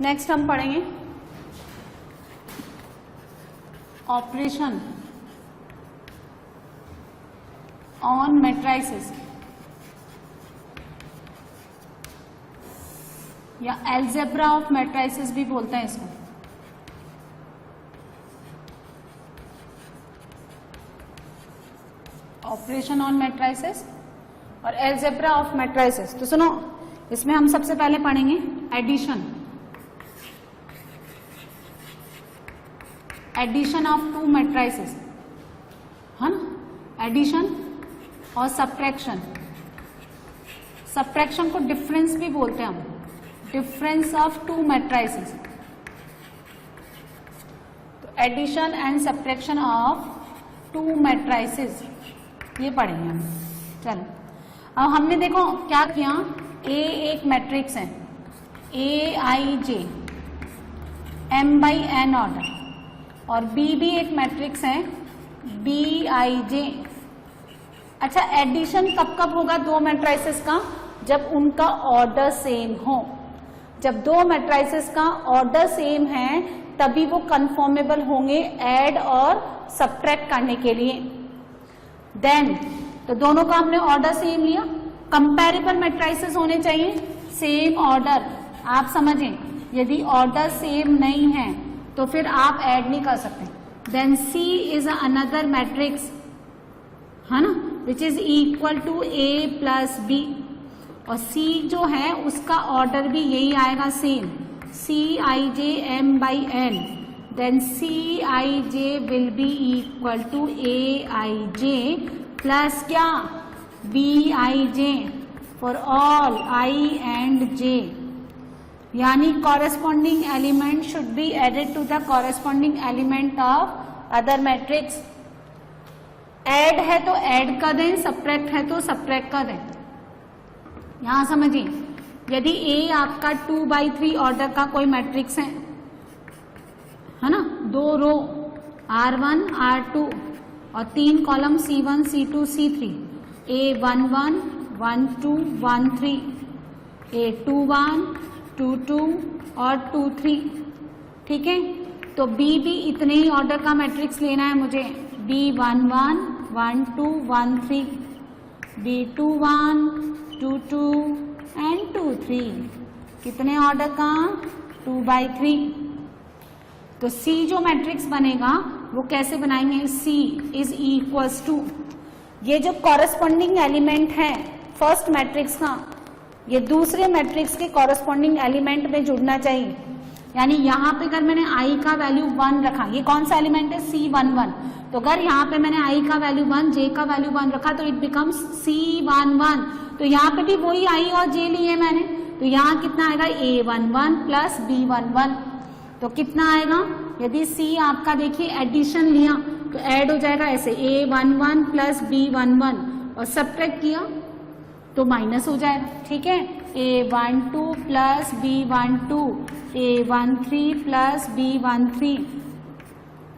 Next हम पढ़ेंगे operation on matrices या एल्जेब्रा ऑफ मैट्रिसेस भी बोलते हैं इसको। ऑपरेशन ऑन मैट्रिसेस और एल्जेब्रा ऑफ मैट्रिसेस। तो सुनो, इसमें हम सबसे पहले पढ़ेंगे addition, addition of two matrices, है ना, एडिशन और सब्ट्रैक्शन। सब्ट्रैक्शन को डिफरेंस भी बोलते हैं हम, डिफरेंस ऑफ टू मैट्रिसेस। तो addition and subtraction of two matrices ये पढ़ेंगे हम। चलो, अब हमने देखो क्या किया, ए एक मैट्रिक्स है, ए I J M by N order, और बी भी एक मैट्रिक्स है, बी आई जे। अच्छा, एडिशन कब कब होगा दो मैट्रिसेस का? जब उनका ऑर्डर सेम हो। जब दो मैट्रिसेस का ऑर्डर सेम है तभी वो कन्फॉर्मेबल होंगे ऐड और सब्ट्रैक्ट करने के लिए। देन तो दोनों का हमने ऑर्डर सेम लिया। कंपैरेबल मैट्रिसेस होने चाहिए सेम ऑर्डर। आप समझें, यदि ऑर्डर सेम नहीं है तो फिर आप ऐड नहीं कर सकते। Then C is another matrix, है ना, which is equal to A plus B, और सी जो है उसका ऑर्डर भी यही आएगा same, C I J M by N. Then C I J will be equal to A I J plus क्या, B I J for all I and J. यानी corresponding element should be added to the corresponding element of other matrix. Add है तो add कर दें, subtract है तो subtract कर दें। यहां समझिए, यदि ए आपका 2/3 ऑर्डर का कोई मैट्रिक्स है ना, दो रो R1 R2 और 3 column C1 C2 C3, A11 12 13, A21 22 और 23, ठीक है। तो B भी इतने ही ऑर्डर का मैट्रिक्स लेना है मुझे, B11 12 13, B21 22 एंड 23, कितने ऑर्डर का, 2/3। तो C जो मैट्रिक्स बनेगा वो कैसे बनाएंगे, C इज इक्वल्स टू, ये जो कॉरेस्पॉन्डिंग एलिमेंट है फर्स्ट मैट्रिक्स का, ये दूसरे मैट्रिक्स के कॉरेस्पॉन्डिंग एलिमेंट में जुड़ना चाहिए। यानी यहाँ पे अगर मैंने I का वैल्यू 1 रखा, ये कौन सा एलिमेंट है, C11, तो अगर यहाँ पे मैंने I का वैल्यू 1, J का वैल्यू 1 रखा तो इट बिकम्स C11। तो यहाँ पे भी वही I और J लिए मैंने, तो यहाँ कितना आएगा, A11 प्लस B11। तो कितना आएगा, यदि C आपका देखिए एडिशन लिया तो ऐड हो जाएगा ऐसे, A11 प्लस B11, और सब्ट्रैक्ट किया तो माइनस हो जाएगा, ठीक है। A12 plus B12, A13 plus B13,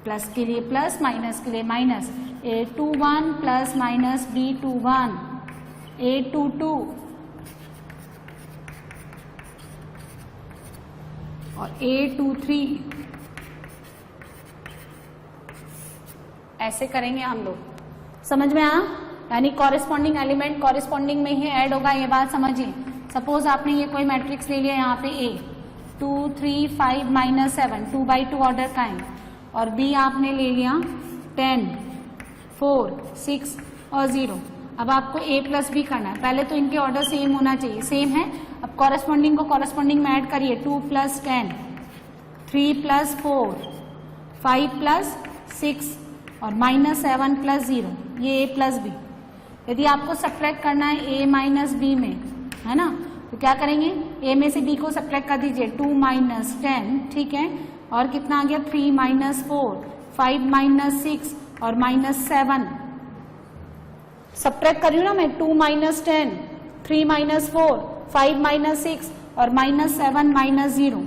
plus के लिए प्लस, माइनस के लिए minus, A21 plus minus B21, A22 और A23, ऐसे करेंगे हम लोग। समझ में आया? यानी कॉरेस्पॉन्डिंग एलिमेंट कॉरेस्पॉन्डिंग में ही ऐड होगा, ये बात समझिए। सपोज आपने ये कोई मैट्रिक्स ले लिया, यहाँ पे A 2 3 5 -7 2/2 ऑर्डर का है, और B आपने ले लिया 10 4 6 और 0। अब आपको A प्लस B करना है, पहले तो इनके ऑर्डर सेम होना चाहिए, सेम है। अब कॉरेस्पॉन्डिंग को कॉरेस्पॉन्डिंग में ऐड करिए, 2 प्लस 10, 3 प्लस 4, 5 प्लस 6 और -7 प्लस 0, ये A प्लस B। यदि आपको सब्ट्रैक्ट करना है A माइनस B में, है ना, तो क्या करेंगे, A में से B को सब्ट्रैक्ट कर दीजिए, 2 माइनस 10, ठीक है, और कितना आ गया, 3 माइनस 4, 5 माइनस 6 और -7। सब्ट्रैक्ट कर रही हूँ ना मैं, 2 माइनस 10, 3 माइनस 4, 5 माइनस 6 और -7 माइनस 0,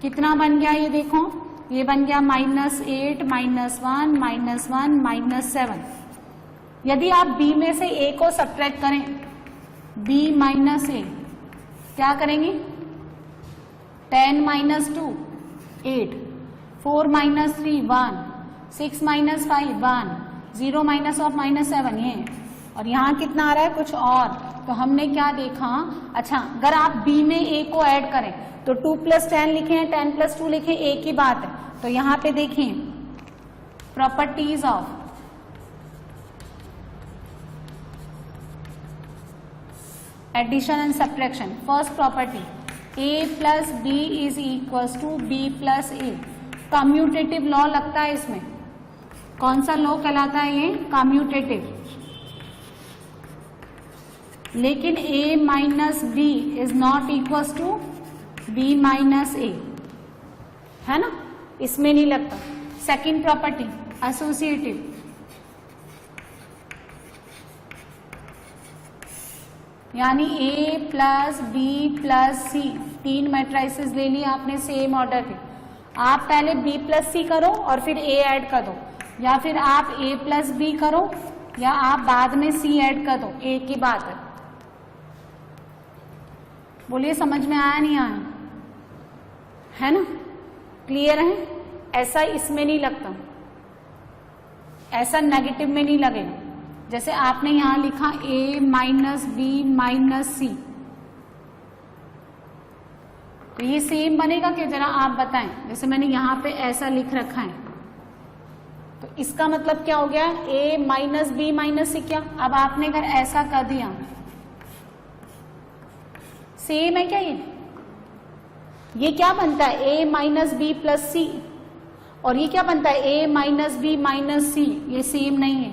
कितना बन गया, ये देखो, ये बन गया -8 -1 -1 -7। यदि आप B में से A को सब्ट्रैक्ट करें, B माइनस A, क्या करेंगे, 10 minus 2 8, 4 minus 3 1, 6 minus 5 1, 0 minus of minus 7 ये, और यहाँ कितना आ रहा है कुछ और। तो हमने क्या देखा, अच्छा अगर आप b में a को ऐड करें तो 2 प्लस 10 लिखे हैं, 10 प्लस 2 लिखे, एक ही बात है। तो यहाँ पे देखिए properties of addition and subtraction. First property a plus B is equal to B plus A. Commutative law लगता है इसमें, कौन सा लॉ कहलाता है ये, कम्यूटेटिव। लेकिन a minus B is not equal to b minus A, है ना, इसमें नहीं लगता। Second property associative. यानी a plus B plus C, 3 matrices ले लिए आपने सेम ऑर्डर के। आप पहले b प्लस सी करो और फिर a ऐड कर दो, या फिर आप a प्लस बी करो या आप बाद में c ऐड कर दो, एक ही बात है। बोलिए समझ में आया नहीं आया, है ना, क्लियर है। ऐसा इसमें नहीं लगता, ऐसा नेगेटिव में नहीं लगेगा। जैसे आपने यहां लिखा a माइनस बी माइनस सी, तो ये सेम बनेगा कि जरा आप बताएं। जैसे मैंने यहां पे ऐसा लिख रखा है, तो इसका मतलब क्या हो गया, a माइनस बी माइनस सी। क्या अब आपने अगर ऐसा कर दिया, सेम है क्या ये क्या बनता है, a माइनस बी प्लस सी, और ये क्या बनता है, a माइनस बी माइनस सी। ये सेम नहीं है,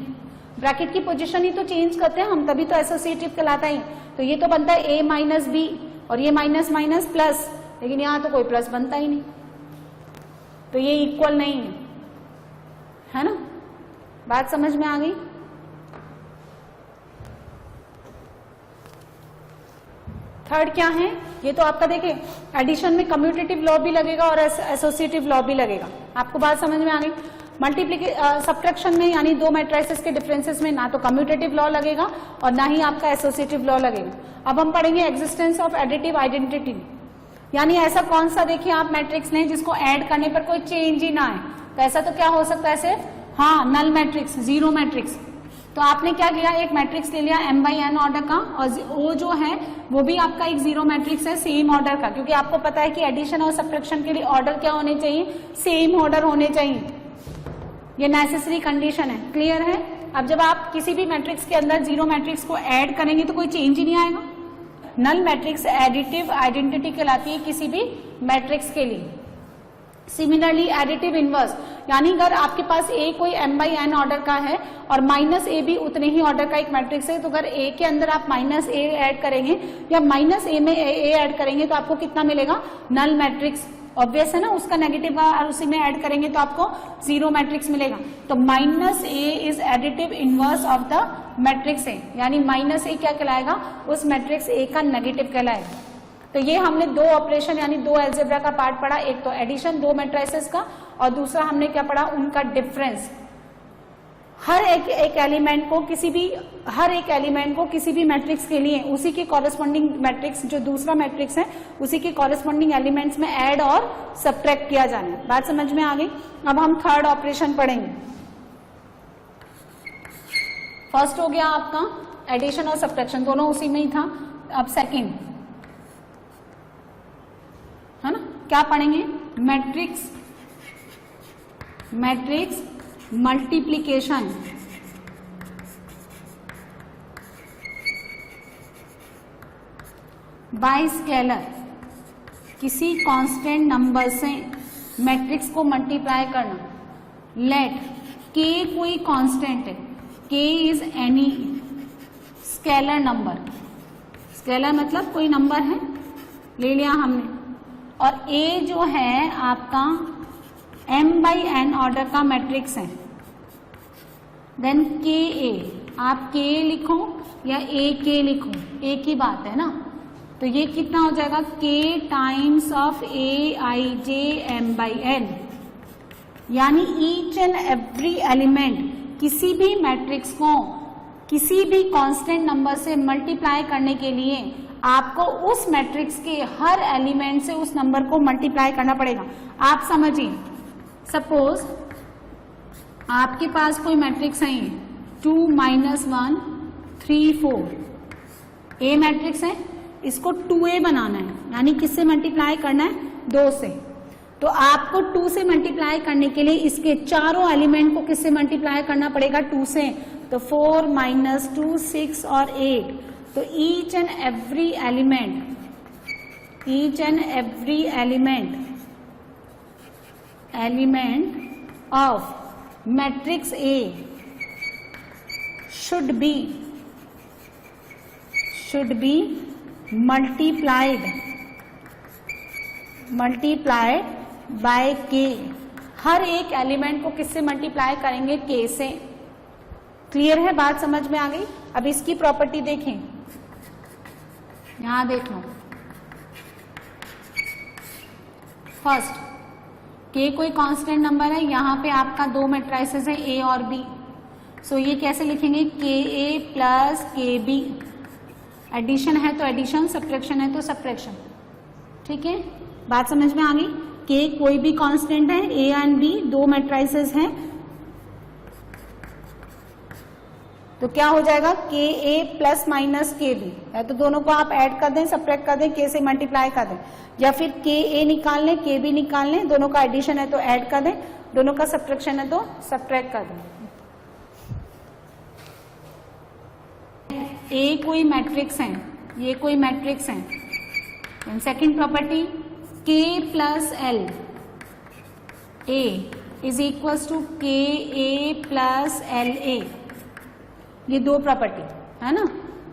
ब्रैकेट की पोजीशन ही तो चेंज करते हैं हम, तभी तो एसोसिएटिव कहलाता है। तो ये तो बनता है a माइनस बी और ये माइनस माइनस प्लस, लेकिन यहां तो कोई प्लस बनता ही नहीं, तो ये इक्वल नहीं है ना। बात समझ में आ गई। थर्ड क्या है, ये तो आपका देखिए एडिशन में कम्यूटेटिव लॉ भी लगेगा और एसोसिएटिव लॉ भी लगेगा। आपको बात समझ में आ गई। सब्ट्रैक्शन में यानी दो मैट्रिसेस के डिफरेंसेस में ना तो कम्यूटेटिव लॉ लगेगा और ना ही आपका एसोसिएटिव लॉ लगेगा। अब हम पढ़ेंगे एग्जिस्टेंस ऑफ एडिटिव आइडेंटिटी, यानी ऐसा कौन सा देखिए आप मैट्रिक्स लें जिसको ऐड करने पर कोई चेंज ही ना आए। तो ऐसा तो क्या हो सकता है सिर्फ, हाँ, नल मैट्रिक्स, जीरो मैट्रिक्स। तो आपने क्या किया, एक मैट्रिक्स ले लिया m/n ऑर्डर का, और वो जो है वो भी आपका एक जीरो मैट्रिक्स है सेम ऑर्डर का, क्योंकि आपको पता है कि एडिशन और सब्ट्रैक्शन के लिए ऑर्डर क्या होने चाहिए, सेम ऑर्डर होने चाहिए। ये नेसेसरी कंडीशन है, क्लियर है। अब जब आप किसी भी मैट्रिक्स के अंदर जीरो मैट्रिक्स को ऐड करेंगे तो कोई चेंज ही नहीं आएगा। नल मैट्रिक्स एडिटिव आइडेंटिटी कहलाती है किसी भी मैट्रिक्स के लिए। सिमिलरली एडिटिव इनवर्स, यानी अगर आपके पास a कोई m/n ऑर्डर का है और माइनस a भी उतने ही ऑर्डर का एक मैट्रिक्स है, तो अगर a के अंदर आप माइनस a ऐड करेंगे या माइनस a में a ऐड करेंगे तो आपको कितना मिलेगा, नल मैट्रिक्स। ऑब्वियस है ना, उसका नेगेटिव और उसी में ऐड करेंगे तो आपको जीरो मैट्रिक्स मिलेगा। तो minus a is additive inverse of the matrix a, यानी माइनस a क्या कहलाएगा, उस मैट्रिक्स a का नेगेटिव कहलाएगा। तो ये हमने दो ऑपरेशन यानी दो अलजेब्रा का पार्ट पढ़ा, एक तो एडिशन दो मैट्रिसेस का, और दूसरा हमने क्या पढ़ा, उनका डिफरेंस। हर एक एलिमेंट को किसी भी मैट्रिक्स के लिए उसी के कॉरेस्पॉन्डिंग मैट्रिक्स, जो दूसरा मैट्रिक्स है उसी के कॉरेस्पॉन्डिंग एलिमेंट्स में ऐड और सब्ट्रैक्ट किया जाना है। बात समझ में आ गई। अब हम थर्ड ऑपरेशन पढ़ेंगे। फर्स्ट हो गया आपका एडिशन और सब्ट्रैक्शन, दोनों उसी में ही था। अब सेकेंड है ना, क्या पढ़ेंगे, मैट्रिक्स मल्टीप्लिकेशन। बाय स्केलर, किसी कांस्टेंट नंबर से मैट्रिक्स को मल्टीप्लाई करना। लेट k कोई कांस्टेंट है, k is any scalar number, scalar मतलब कोई नंबर है, ले लिया हमने, और a जो है आपका m/n ऑर्डर का मैट्रिक्स है। देन ka, आप k लिखो या ak लिखो, एक ही बात है ना। तो ये कितना हो जाएगा, k times of aij m/n, यानी ईच एंड एवरी एलिमेंट किसी भी मैट्रिक्स को किसी भी कांस्टेंट नंबर से मल्टीप्लाई करने के लिए आपको उस मैट्रिक्स के हर एलिमेंट से उस नंबर को मल्टीप्लाई करना पड़ेगा। आप समझिए, सपोज आपके पास कोई मैट्रिक्स है 2 -1 3 4, ए मैट्रिक्स है, इसको 2a बनाना है, यानी किससे मल्टीप्लाई करना है? 2 से। तो आपको 2 से मल्टीप्लाई करने के लिए इसके चारों एलिमेंट को किससे मल्टीप्लाई करना पड़ेगा? 2 से। तो 4 - 2 6 और 8। तो each and every element of matrix A should be multiplied by k। हर एक एलिमेंट को किससे मल्टीप्लाई करेंगे? k से। क्लियर है बात? समझ में आ गई? अब इसकी प्रॉपर्टी देखें, यहां देख लो। फर्स्ट, k कोई कांस्टेंट नंबर है, यहां पे आपका 2 मैट्रिसेस है a और b। सो ये कैसे लिखेंगे? ka plus kb। एडिशन है तो एडिशन, सब्ट्रैक्शन है तो सब्ट्रैक्शन। ठीक है, बात समझ में आ गई? k कोई भी कांस्टेंट है, a एंड b 2 मैट्रिसेस हैं, तो क्या हो जाएगा? ka plus minus kb। या तो दोनों को आप ऐड कर दें, सब्ट्रैक्ट कर दें, k से मल्टीप्लाई कर दें, या फिर ka निकाल लें, kb निकाल लें। दोनों का एडिशन है तो ऐड कर दें, दोनों का सब्ट्रैक्शन है तो सब्ट्रैक्ट कर दें। ए कोई मैट्रिक्स है, ये कोई मैट्रिक्स है। Second property, k plus l a is equal to ka plus LA। ये 2 प्रॉपर्टी है ना,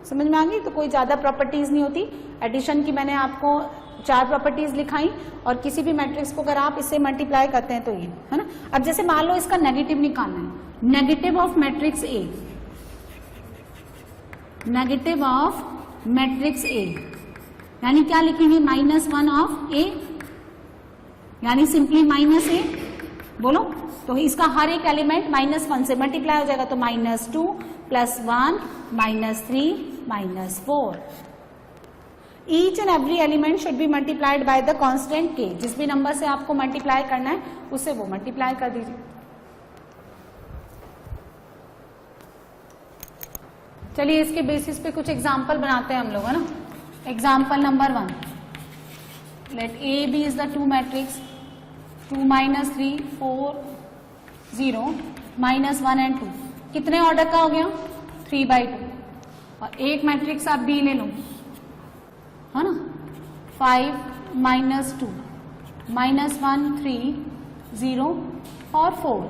समझ में आ गई? तो कोई ज्यादा प्रॉपर्टीज नहीं होती। एडिशन की मैंने आपको 4 प्रॉपर्टीज लिखाई, और किसी भी मैट्रिक्स को अगर आप इससे मल्टीप्लाई करते हैं तो ये है ना। अब जैसे मान लो इसका नेगेटिव निकालना है, negative of matrix A, negative of matrix A, यानी क्या लिखेंगे? -1 ऑफ ए, यानी सिंपली -a। बोलो, तो इसका हर एक एलिमेंट -1 से मल्टीप्लाई हो जाएगा, तो -2 + 1 -3 -4। Each and every element should be multiplied by the constant k। जिस भी नंबर से आपको मल्टीप्लाई करना है उससे वो मल्टीप्लाई कर दीजिए। चलिए इसके बेसिस पे कुछ एग्जाम्पल बनाते हैं हम लोग, है ना। Example number 1, let A B is the 2 matrix 2 - 3 4 0 -1 and 2। कितने ऑर्डर का हो गया? 3/2। और एक मैट्रिक्स आप बी ले लो, है ना, 5 - 2 -1 3 0 और 4।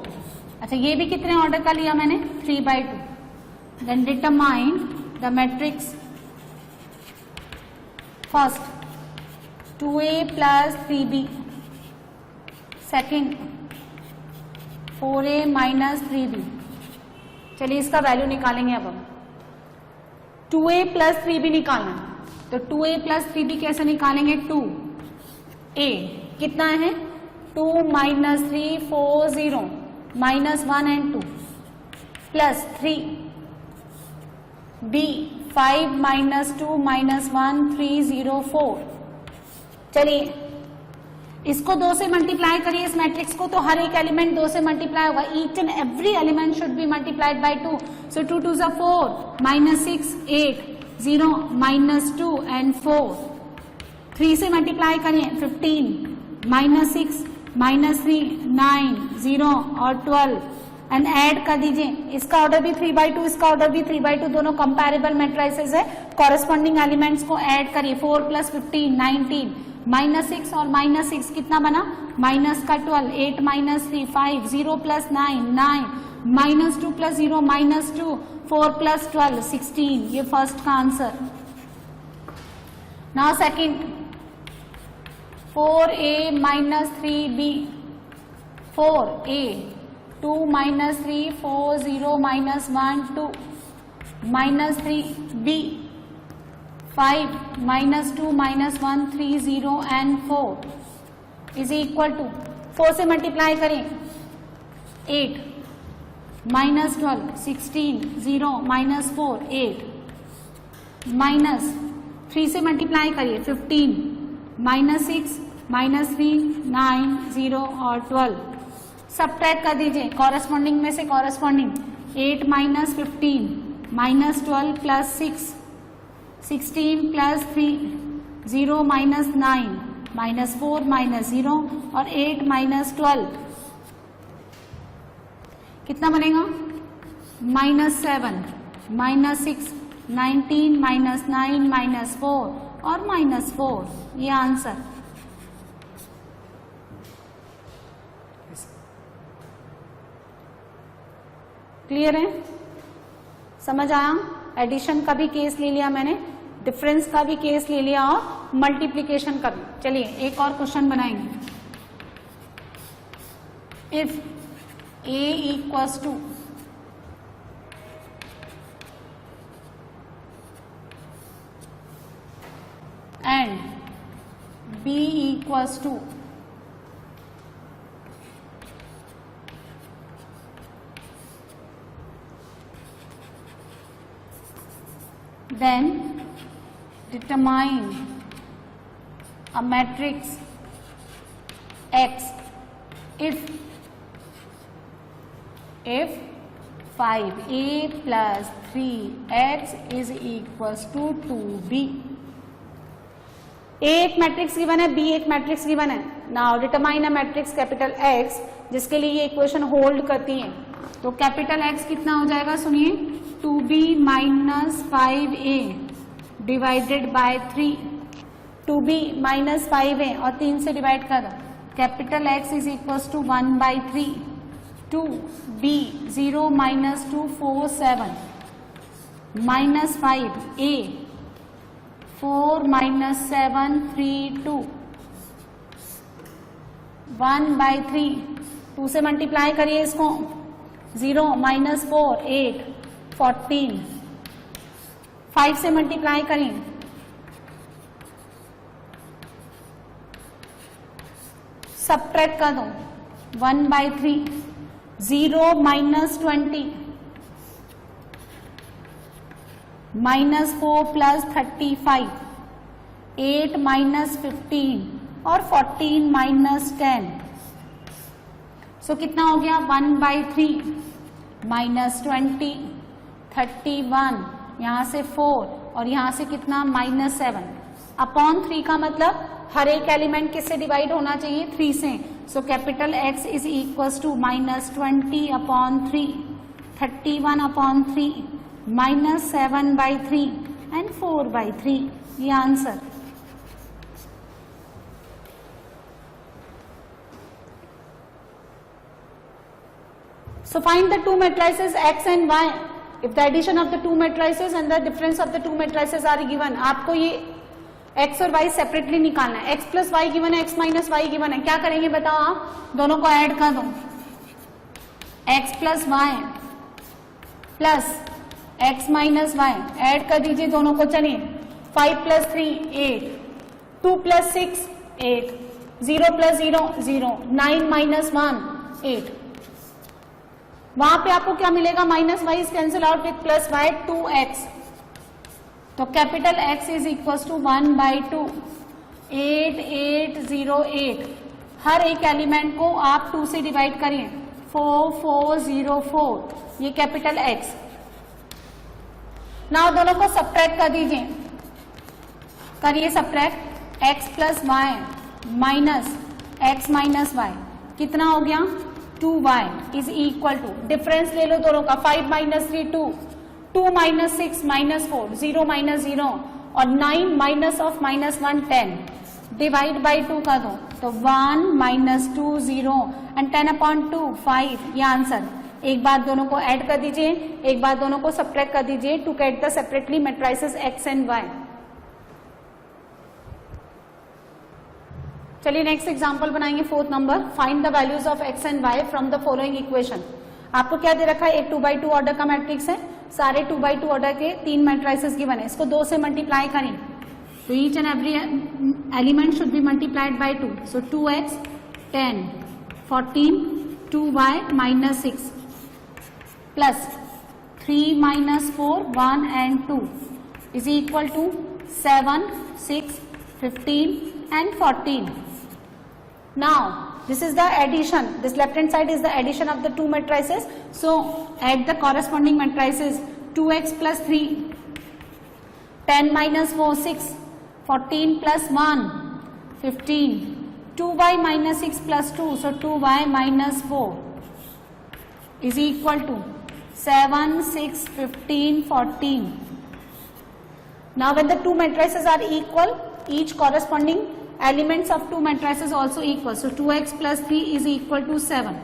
अच्छा, ये भी कितने ऑर्डर का लिया मैंने? 3/2। Then determine the matrix first 2a plus 3b, second 4a minus 3b। चलिए इसका वैल्यू निकालेंगे अब हम। 2a plus 3b निकालना, तो 2a plus 3b कैसे निकालेंगे? 2a कितना है? 2 - 3 4 0 -1 and 2 plus 3 b 5 - 2 -1 3 0 4। चलिए इसको 2 से मल्टीप्लाई करिए इस मैट्रिक्स को, तो हर एक एलिमेंट 2 से मल्टीप्लाई होगा। Each and every element should be multiplied by 2। So 2 2 4 -6 8 0 -2 and 4। 3 से मल्टीप्लाई करें 15 -6 -3 9 0 और 12 एंड ऐड कर दीजिए। इसका ऑर्डर भी 3/2, इसका ऑर्डर भी 3/2, दोनों कंपैरेबल मैट्रिसेस है। कॉरेस्पॉन्डिंग एलिमेंट्स को ऐड करिए। 4 + 15 19 -6 और -6 कितना बना? -12 8 - 3 5 0 + 9 9 -2 + 0 -2 4 + 12 16। ये फर्स्ट का answer. Now second 4a - 3b 4a 2 - 3 4 0 -1 2 -3b 5 -2 -1 3 0 and 4 is equal to 4 से मल्टीप्लाई करें 8 -12 16 0 -4 8 3 से मल्टीप्लाई करिए 15 माइनस 6 माइनस 3 9 0 और 12 सब्ट्रैक्ट कर दीजिए कॉरेस्पॉन्डिंग में से corresponding 8 minus 15 minus 12 plus 6 16 plus 3 0 minus 9 minus 4 minus 0 और 8 माइनस 12 कितना बनेगा माइनस 7 माइनस 6 19 माइनस 9 माइनस 4 और माइनस 4 ये आंसर। क्लियर है, समझ आया? एडिशन का भी केस ले लिया मैंने, डिफरेंस का भी केस ले लिया और मल्टीप्लीकेशन का भी। चलिए एक और क्वेश्चन बनाएंगे। If a equals to and b equals to then determine a matrix X if 5a plus 3x is equals to 2b। A एक मैट्रिक्स गिवन है, B एक मैट्रिक्स गिवन है। Now determine a matrix capital X जिसके लिए ये equation hold करती है। तो कैपिटल X कितना हो जाएगा सुनिए 2b minus 5a divided by 3। 2b minus 5a और 3 से डिवाइड कर दो। Capital X is equals to 1 by 3। 2b 0 minus 2 4 7 minus 5a 4 minus 7 3 2 1 by 3। 2 से मल्टीप्लाई करिए इसको 0 माइनस 4 8 14 5 से मल्टीप्लाई करें सब्ट्रैक्ट कर दो 1 by 3 0 minus 20 minus 4 plus 35 8 minus 15 और 14 माइनस 10। सो कितना हो गया 1 बाई 3 माइनस 20 31 यहां से 4 और यहां से कितना माइनस 7 अपॉन 3 का मतलब हर एक एलिमेंट किससे डिवाइड होना चाहिए 3 से। So capital X is equals to minus 20 upon 3 31 upon 3 minus 7 by 3 and 4 by 3 ये answer. So find the two matrices X and Y. If the addition of the two matrices and the difference of the two matrices are given, आपको ये X और Y separately निकालना है। X plus Y given है, X minus Y given है। क्या करेंगे बताओ आप, दोनों को ऐड कर दो। X plus Y plus X minus Y add कर दीजिए दोनों को। चलिए 5 प्लस 3 8 2 प्लस 6 8 0 प्लस 0 0 9 माइनस 1 8। वहां पे आपको क्या मिलेगा minus Y cancel out with plus Y 2x। तो capital X is equals to 1 by 2 8 8 0 8। हर एक एलिमेंट को आप 2 से डिवाइड करिए 4 4 0 4 ये कैपिटल X। नाउ दोनों को सब्ट्रैक्ट कर दीजिए, करिए subtract x plus Y minus x minus Y कितना हो गया 2y is equal to difference ले लो दोनों का 5 माइनस 3 2 2 माइनस 6 माइनस 4 0 माइनस 0 और 9 minus of minus 1 10 divide by 2 कर दो तो 1 माइनस 2 0 एंड 10 अपॉन 2 5 ये आंसर। एक बार दोनों को ऐड कर दीजिए, एक बार दोनों को सब्ट्रैक्ट कर दीजिए to get the separately matrices X and Y। चलिए नेक्स्ट एग्जांपल बनाएंगे 4th नंबर। Find the values of X and Y from the following equation. आपको क्या दे रखा है, एक 2x2 ऑर्डर का मैट्रिक्स है, सारे 2x2 ऑर्डर के 3 मैट्रिसेस गिवन है, इसको 2 से मल्टीप्लाई करें तो each and every element should be multiplied by 2। So 2x 10 14 2y minus 6 plus 3 minus 4 1 and 2 is equal to 7, 6, 15 and 14. Now this is the addition. This left hand side is the addition of the two matrices. So add the corresponding matrices. 2x plus 3, 10 minus 4, 6, 14 plus 1, 15, 2y minus 6 plus 2, so 2y minus 4 is equal to 7, 6, 15, 14. Now when the two matrices are equal, each corresponding elements of two matrices also equal. So 2x plus 3 is equal to 7,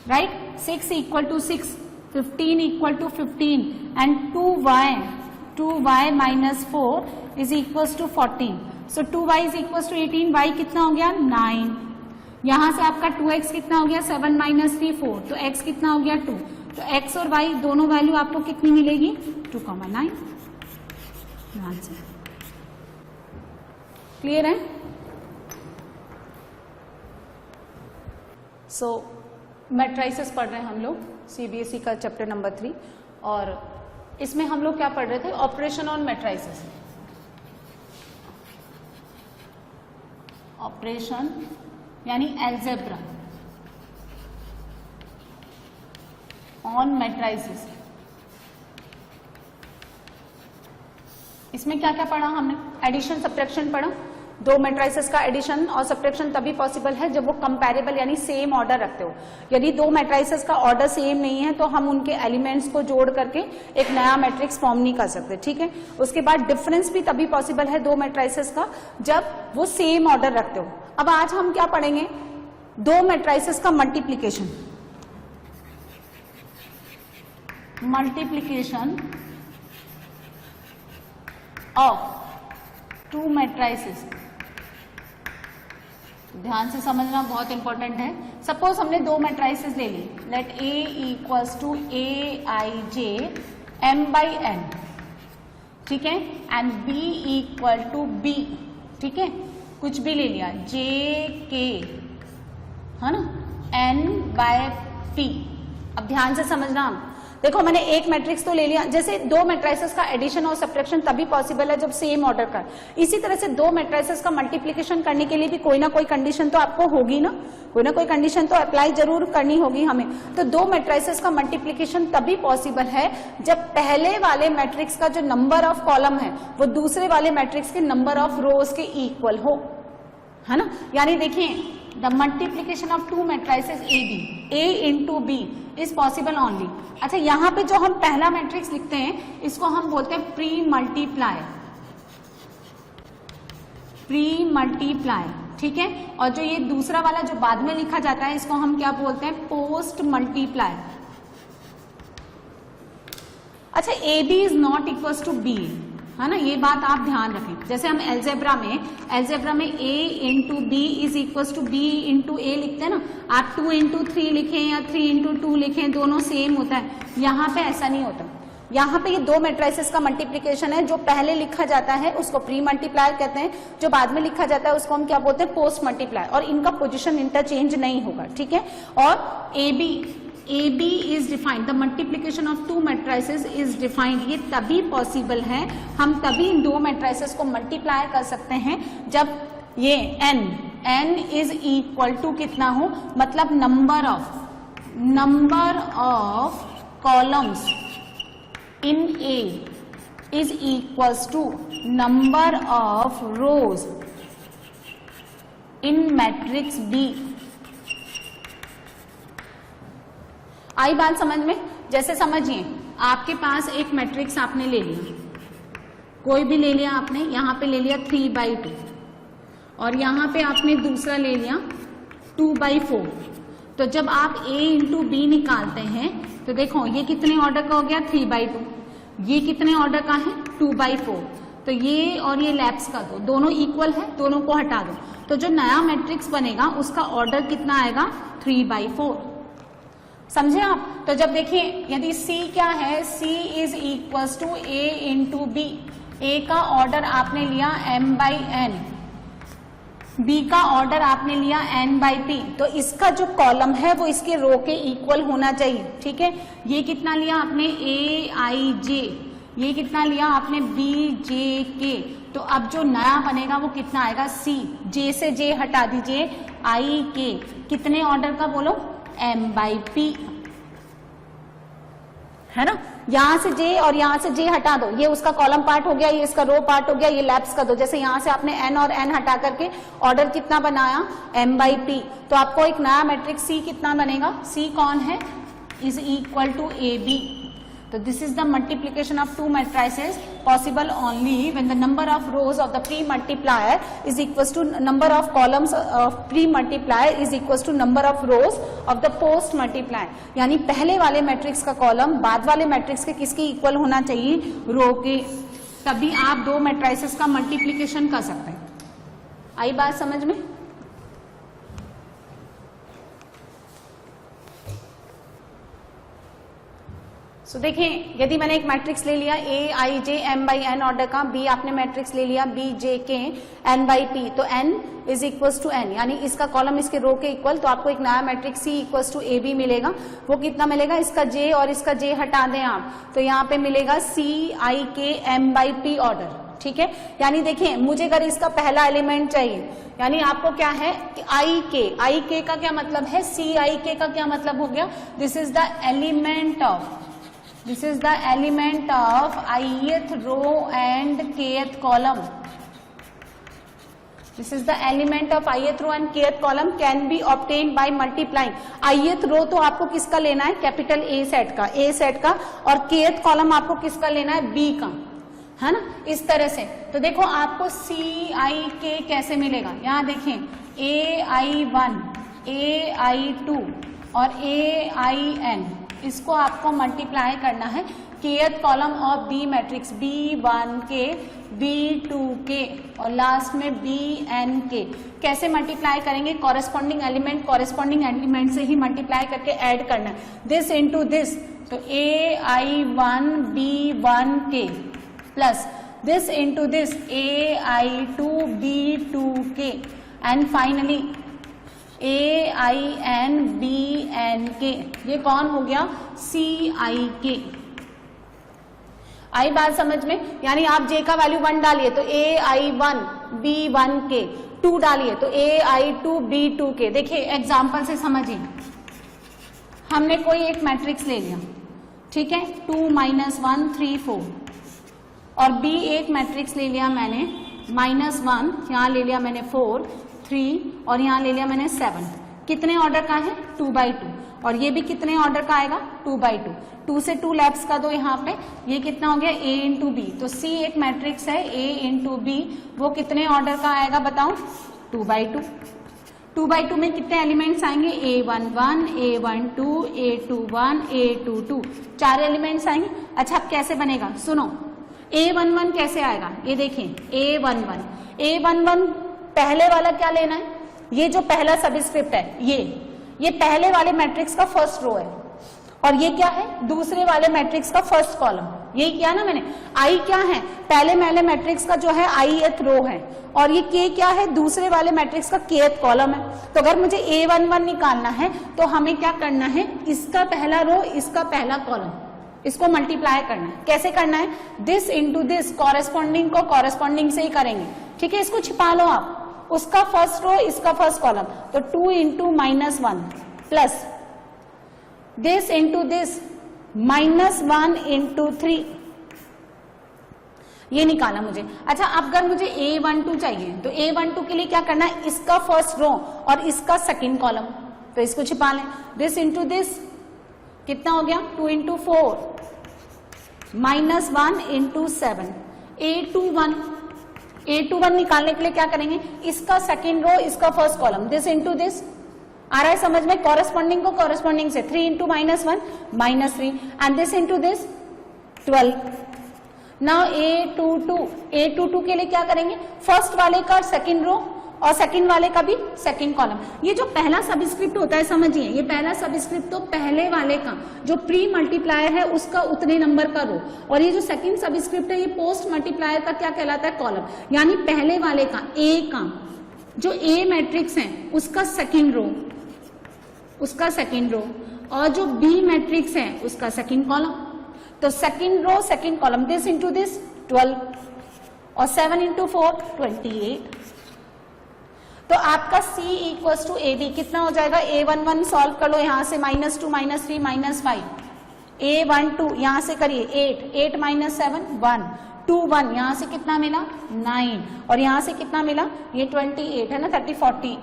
right? 6 equal to 6, 15 equal to 15 and 2y minus 4 is equals to 14. So 2y is equals to 18, y कितना हो गया 9. यहाँ से आपका 2x कितना हो गया 7 minus 3 4, तो x कितना हो गया 2. तो x और y दोनों वैल्यू आपको कितनी मिलेगी 2,9. ध्यान से क्लियर है. सो मैट्रिसेस पढ़ रहे हैं हम लोग सीबीएसई का चैप्टर नंबर 3 और इसमें हम लोग क्या पढ़ रहे थे ऑपरेशन ऑन मैट्रिसेस. ऑपरेशन यानी एल्जेब्रा ऑन मैट्रिसेस. इसमें क्या क्या पढ़ा हमने. एडिशन सब्ट्रैक्शन पढ़ा. दो मैट्रिसेस का एडिशन और सब्ट्रैक्शन तभी पॉसिबल है जब वो कंपैरेबल यानी सेम ऑर्डर रखते हो. यदि दो मैट्रिसेस का ऑर्डर सेम नहीं है तो हम उनके एलिमेंट्स को जोड़ करके एक नया मैट्रिक्स फॉर्म नहीं कर सकते. ठीक है. उसके बाद डिफरेंस भी तभी पॉसिबल है दो मैट्रिसेस का जब वो सेम ऑर्डर रखते हो. अब आज हम क्या पढ़ेंगे दो मैट्रिसेस का multiplication. Multiplication of two matrices. ध्यान से समझना बहुत इंपॉर्टेंट है. सपोज हमने दो मैट्रिसेस ले ली. Let A equals to Aij m/n. ठीक है. And B equal to B. ठीक है. कुछ भी ले लिया JK है ना n/p. अब ध्यान से समझना. देखो मैंने एक मैट्रिक्स तो ले लिया. जैसे दो मैट्रिसेस का एडिशन और सब्ट्रैक्शन तभी पॉसिबल है जब सेम ऑर्डर का. इसी तरह से दो मैट्रिसेस का मल्टीप्लिकेशन करने के लिए भी कोई ना कोई कंडीशन तो आपको होगी ना. कोई ना कोई कंडीशन तो अप्लाई जरूर करनी होगी हमें. तो दो मैट्रिसेस का मल्टीप्लिकेशन तभी पॉसिबल है जब पहले वाले मैट्रिक्स का जो नंबर ऑफ कॉलम है वो दूसरे वाले मैट्रिक्स के नंबर ऑफ रोज के इक्वल हो. है ना. यानी देखिए the multiplication of two matrices A into B is possible only. अच्छा यहां पे जो हम पहला मैट्रिक्स लिखते हैं इसको हम बोलते हैं प्री मल्टीप्लाई. Pre multiply. ठीक है. और जो ये दूसरा वाला जो बाद में लिखा जाता है इसको हम क्या बोलते हैं पोस्ट मल्टीप्लाई. अच्छा AB is not equal to B है ना. ये बात आप ध्यान रखें. जैसे हम एल्जेब्रा में A into B is equal to B into A लिखते हैं ना. आप 2 इंटू 3 लिखें या 3 इंटू 2 लिखें दोनों सेम होता है. यहाँ पे ऐसा नहीं होता. यहाँ पे ये दो मैट्रिसेस का मल्टीप्लिकेशन है. जो पहले लिखा जाता है उसको प्री मल्टीप्लाई कहते हैं. जो बाद में लिखा जाता है उसको हम क्या बोलते हैं पोस्ट मल्टीप्लाई. और इनका पोजिशन इंटरचेंज नहीं होगा. ठीक है. और AB is defined, the multiplication of two matrices is defined. ये तभी पॉसिबल है. हम तभी इन दो मैट्रिसेस को मल्टीप्लाई कर सकते हैं जब ये n इज इक्वल टू कितना हो. मतलब number of columns in A is equals to number of rows in matrix B. आई बात समझ में. जैसे समझिए आपके पास एक मैट्रिक्स आपने ले लिया. कोई भी ले लिया आपने. यहाँ पे ले लिया 3/2 और यहाँ पे आपने दूसरा ले लिया 2/4. तो जब आप A इंटू B निकालते हैं तो देखो ये कितने ऑर्डर का हो गया 3/2. ये कितने ऑर्डर का है 2/4. तो ये और ये लैप्स का दो दोनों इक्वल है. दोनों को हटा दो तो जो नया मैट्रिक्स बनेगा उसका ऑर्डर कितना आएगा 3/4. समझे आप. तो जब देखिए यदि C क्या है C is equal to A into B. A का ऑर्डर आपने लिया m/n. B का ऑर्डर आपने लिया n/p. तो इसका जो कॉलम है वो इसके रो के इक्वल होना चाहिए. ठीक है. ये कितना लिया आपने Aij. ये कितना लिया आपने बी जे के, तो अब जो नया बनेगा वो कितना आएगा सी, जे से जे हटा दीजिए, आई के, कितने ऑर्डर का बोलो एम बाई पी, है ना। यहां से जे और यहां से जे हटा दो, ये उसका कॉलम पार्ट हो गया, ये इसका रो पार्ट हो गया, ये लैप्स कर दो। जैसे यहां से आपने एन और एन हटा करके ऑर्डर कितना बनाया एम बाई पी, तो आपको एक नया मैट्रिक्स सी कितना बनेगा, सी कौन है, is equal to A B. तो this is the multiplication of two matrices possible only when the number of rows of the pre multiplier is equal to number of columns of pre multiplier is equal to number of rows of the post multiplier. यानी पहले वाले matrix का column बाद वाले matrix के किसके equal होना चाहिए, रो के, तभी आप दो मैट्रिसेस का मल्टीप्लीकेशन कर सकते हैं। आई बात समझ में। तो देखें, यदि मैंने एक मैट्रिक्स ले लिया A I J M by N order का, बी आपने मैट्रिक्स ले लिया B J K N by P, तो N is equals to N, यानी इसका कॉलम इसके रो के इक्वल, तो आपको एक नया matrix C equals to A B मिलेगा। वो कितना मिलेगा, इसका जे और इसका जे हटा दें आप, तो यहाँ पे मिलेगा सी आई के एम बाई पी ऑर्डर, ठीक है। यानी देखिए, मुझे अगर इसका पहला एलिमेंट चाहिए, यानी आपको क्या है कि आई के का क्या मतलब है, सी आई के का क्या मतलब हो गया, this is the element of ith row and kth column. This is the element of ith row and kth column can be obtained by multiplying. ith row तो आपको किसका लेना है, कैपिटल A सेट का, और kth कॉलम आपको किसका लेना है, B का, है ना। इस तरह से तो देखो आपको CIK कैसे मिलेगा, यहाँ देखें AI1, AI2 और AIN, इसको आपको मल्टीप्लाई करना है kth column of B matrix B1 के, B2 के और लास्ट में BN के। कैसे मल्टीप्लाई करेंगे, कॉरेस्पॉन्डिंग एलिमेंट से ही मल्टीप्लाई करके ऐड करना है, दिस इनटू दिस, तो AI1 B1 के plus this into this AI2 B2 के एंड फाइनली AIN BN के। ये कौन हो गया, CIK। आई बात समझ में। यानी आप J का वैल्यू 1 डालिए तो AI1 B1 के, 2 डालिए तो AI2 B2 के। देखिए एग्जाम्पल से समझिए, हमने कोई एक मैट्रिक्स ले लिया, ठीक है, 2 -1 3 4, और B एक मैट्रिक्स ले लिया मैंने -1, यहाँ ले लिया मैंने 4 3 और यहाँ ले लिया मैंने 7। कितने ऑर्डर का है, 2 by 2, और ये भी कितने ऑर्डर का आएगा, 2 by 2। 2 से 2 लैप्स का दो यहाँ पे, ये कितना हो गया, A इंटू बी। तो C एक मैट्रिक्स है A इंटू बी, वो कितने ऑर्डर का आएगा बताओ, 2 by 2। 2 by 2 में कितने एलिमेंट्स आएंगे, A11 A12 A21 A22, 4 elements आएंगे। अच्छा अब कैसे बनेगा, सुनो, A11 कैसे आएगा, ये देखें A11 पहले वाला क्या लेना है, ये जो पहला सबस्क्रिप्ट है ये पहले वाले मैट्रिक्स का फर्स्ट रो है, और ये क्या है, दूसरे वाले मैट्रिक्स का फर्स्ट कॉलम। यही किया ना मैंने। आई क्या है, पहले वाले मैट्रिक्स का जो है ith रो है, और ये k क्या है, दूसरे वाले मैट्रिक्स का kth कॉलम है। तो अगर मुझे A11 निकालना है तो हमें क्या करना है, इसका पहला रो इसका पहला कॉलम, इसको मल्टीप्लाई करना है। कैसे करना है, दिस इंटू दिस, कॉरेस्पॉन्डिंग को कॉरेस्पॉन्डिंग से ही करेंगे, ठीक है। इसको छिपा लो आप, उसका फर्स्ट रो इसका फर्स्ट कॉलम, तो 2 into -1 plus this into this -1 into 3, ये निकाला मुझे। अच्छा अब अगर मुझे A12 चाहिए तो A12 के लिए क्या करना है, इसका फर्स्ट रो और इसका सेकंड कॉलम, तो इसको छिपा लें। दिस इंटू दिस कितना हो गया, 2 इंटू 4 -1 इंटू 7, A21 निकालने के लिए क्या करेंगे, इसका सेकंड रो इसका first column, this into this. आ रहा है समझ में, कॉरेस्पॉन्डिंग को कॉरेस्पॉन्डिंग से, 3 into -1 -3 and this into this 12। Now A22 के लिए क्या करेंगे, फर्स्ट वाले का सेकंड रो और सेकंड वाले का भी सेकंड कॉलम। ये जो पहला सबस्क्रिप्ट होता है, समझिए, ये पहला सबस्क्रिप्ट तो पहले वाले का जो प्री मल्टीप्लायर है उसका उतने नंबर का रो, और ये जो सेकंड सबस्क्रिप्ट है ये पोस्ट मल्टीप्लायर का क्या कहलाता है, कॉलम। यानी पहले वाले का A का जो A मैट्रिक्स है उसका सेकंड रो और जो B मैट्रिक्स है उसका सेकंड कॉलम। तो second row second column, this into this 12 और 7 इंटू 4 28। तो आपका C इक्वल्स टू AB कितना हो जाएगा? A11 सॉल्व कर लो यहां से, -2 -3 -5, A12 यहां से करिए 8 -7 1 2 1, यहां से कितना मिला 9 और यहां से कितना मिला ये 28 है ना, 30 40।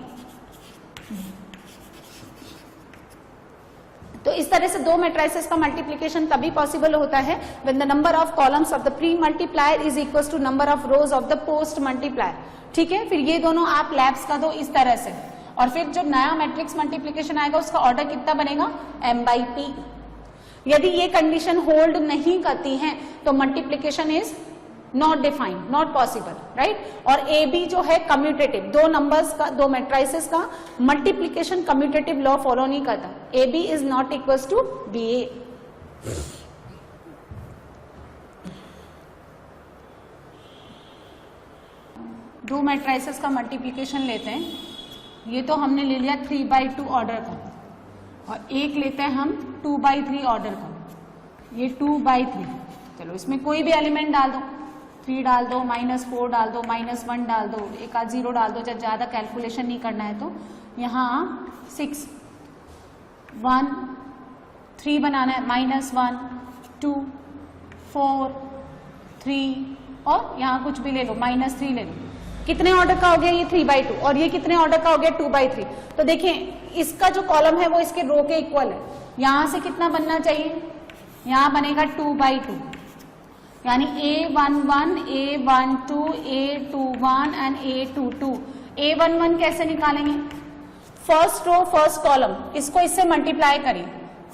तो इस तरह से दो मैट्रिसेस का मल्टीप्लिकेशन तभी पॉसिबल होता है when the number of columns of the pre multiplier is equal to number of rows of the post multiplier. ठीक है, फिर ये दोनों आप लैब्स का दो इस तरह से, और फिर जो नया मैट्रिक्स मल्टीप्लिकेशन आएगा उसका ऑर्डर कितना बनेगा m/p। यदि ये कंडीशन होल्ड नहीं करती है तो multiplication is not defined, not possible, right. और ए बी जो है कम्यूटेटिव, दो नंबर्स का, दो मैट्रिसेस का मल्टीप्लिकेशन कम्यूटेटिव लॉ फॉलो नहीं करता। A B is not equals to B A. दो मैट्रिसेस का मल्टीप्लिकेशन लेते हैं, ये तो हमने ले लिया 3/2 ऑर्डर का, और एक लेते हैं हम 2/3 ऑर्डर का, ये 2/3। चलो इसमें कोई भी एलिमेंट डाल दो, 3 डाल दो, -4 डाल दो, -1 डाल दो, एक आध 0 डाल दो, जब ज्यादा कैलकुलेशन नहीं करना है तो। यहाँ 6 1 3 बनाना है, -1 2 4 3 और यहाँ कुछ भी ले लो, -3 ले लो। कितने ऑर्डर का हो गया ये? 3/2। और ये कितने ऑर्डर का हो गया? 2/3। तो देखिए इसका जो कॉलम है वो इसके रो के इक्वल है। यहां से कितना बनना चाहिए? यहां बनेगा 2/2, यानी A11 A12 A21 and A22। A11 कैसे निकालेंगे? फर्स्ट रो फर्स्ट कॉलम, इसको इससे मल्टीप्लाई करिए।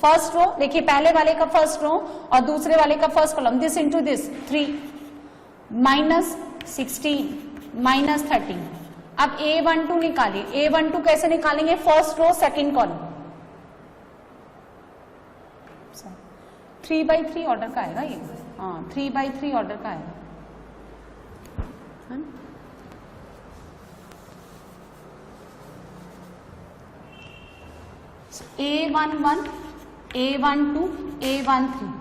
फर्स्ट रो देखिए, पहले वाले का फर्स्ट रो और दूसरे वाले का first column, this into this 3 -16 -13। अब A12 निकालिए। A12 कैसे निकालेंगे? First row second column, 3/3 order का आएगा ये। हाँ 3/3 ऑर्डर का आएगा। A11 A12 A13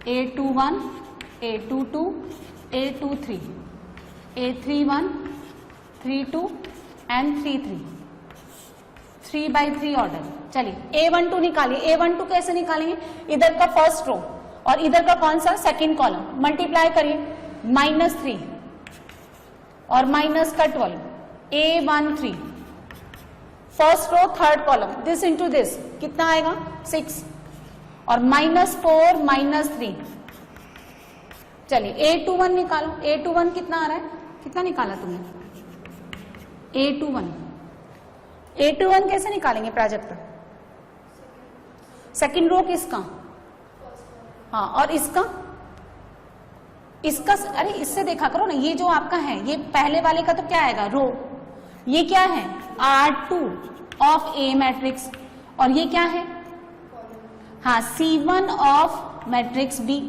A21 A22 A23 A31 32 and 33 3/3 order. चलिए A12 निकालिए। A12 कैसे निकालेंगे? इधर का फर्स्ट रो और इधर का कौन सा? सेकंड कॉलम, मल्टीप्लाई करिए, -3 और -12 A13 first row third column, this into this कितना आएगा? 6 और -4 -3। चलिए A21 निकालो। A21 कितना आ रहा है? कितना निकाला तुमने? A21 कैसे निकालेंगे प्राजक्ता? सेकंड रो किसका? हाँ, और इसका अरे इससे देखा करो ना, ये जो आपका है ये पहले वाले का तो क्या आएगा? रो। ये क्या है? R2 ऑफ A मैट्रिक्स, और ये क्या है? हाँ C1 ऑफ मैट्रिक्स B।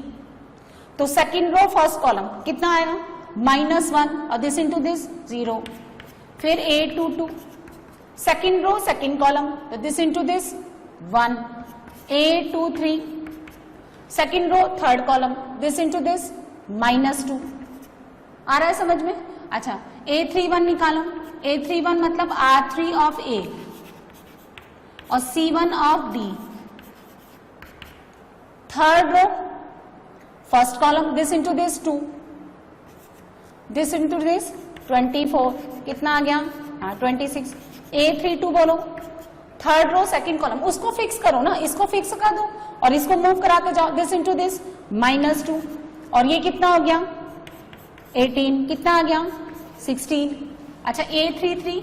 तो सेकंड रो फर्स्ट कॉलम कितना आएगा? -1 और दिस इंटू दिस 0। फिर A22 second row second column, तो this into this 1। A23 second row third column, this into this -2। आ रहा है समझ में? अच्छा A31 निकालो। A31 मतलब R3 ऑफ A और C1 of B। Third row first column, this into this 2, this into this 24। कितना आ गया? हाँ 26। A32 बोलो, थर्ड रो सेकंड कॉलम, उसको फिक्स करो ना, इसको फिक्स कर दो और इसको मूव करा के जाओ, दिस इंटू दिस -2। और ये कितना हो गया? 18। कितना आ गया? 16। अच्छा A33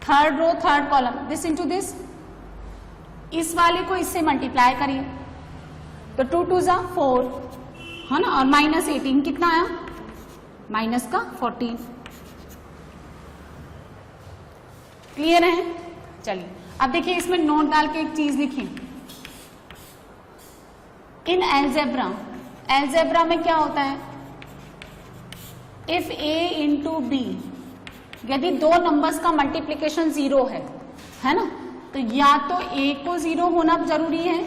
third row third column, this into this, इस वाले को इससे मल्टीप्लाई करिए, तो 2 2 जा 4 है ना, और -18 कितना आया? -14। क्लियर है? चलिए अब देखिए इसमें नोट डाल के एक चीज लिखिए। इन एल्जेब्रा में क्या होता है? इफ A इंटू B, यदि दो नंबर्स का मल्टीप्लीकेशन 0 है ना, तो या तो A को 0 होना जरूरी है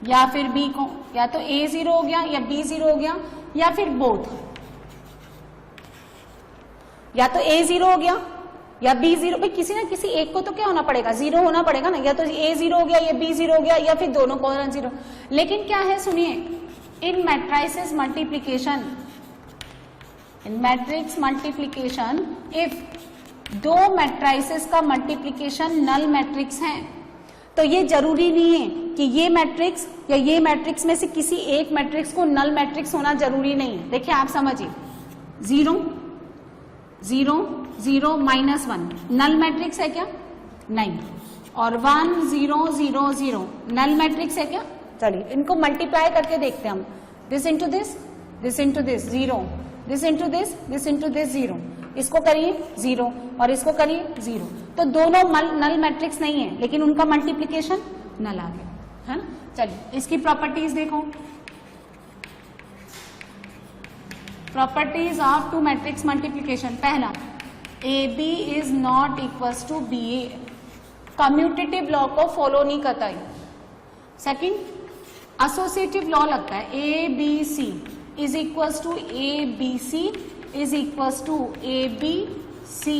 या फिर बी को, या तो ए 0 हो गया या बी 0 हो गया या फिर बोथ, या तो ए 0 हो गया या बी 0, भाई किसी ना किसी एक को तो क्या होना पड़ेगा, 0 होना पड़ेगा ना, या तो ए 0 हो गया या बी 0 हो गया या फिर दोनों कॉलम 0। लेकिन क्या है सुनिए, in matrices multiplication, in matrix multiplication if दो मैट्रिसेस का मल्टीप्लीकेशन नल मैट्रिक्स है तो ये जरूरी नहीं है कि ये मैट्रिक्स या ये मैट्रिक्स में से किसी एक मैट्रिक्स को नल मैट्रिक्स होना जरूरी नहीं है। देखिए आप समझिए, 0 0 0 -1 नल मैट्रिक्स है क्या? नहीं। और 1 0 0 0 नल मैट्रिक्स है क्या? चलिए इनको मल्टीप्लाई करके देखते हैं हम, this into this, this into this 0, this into this, this into this 0, इसको करिए 0 और इसको करिए 0, तो दोनों नल मैट्रिक्स नहीं है लेकिन उनका मल्टीप्लीकेशन नल आ गया, है ना। चलिए इसकी प्रॉपर्टीज देखो, properties of two matrix multiplication. पहला, A B is not equal to B A, commutative law को फॉलो नहीं करता है। सेकंड, एसोसिएटिव लॉ लगता है, A B C is equal to A B C is equal to A B C.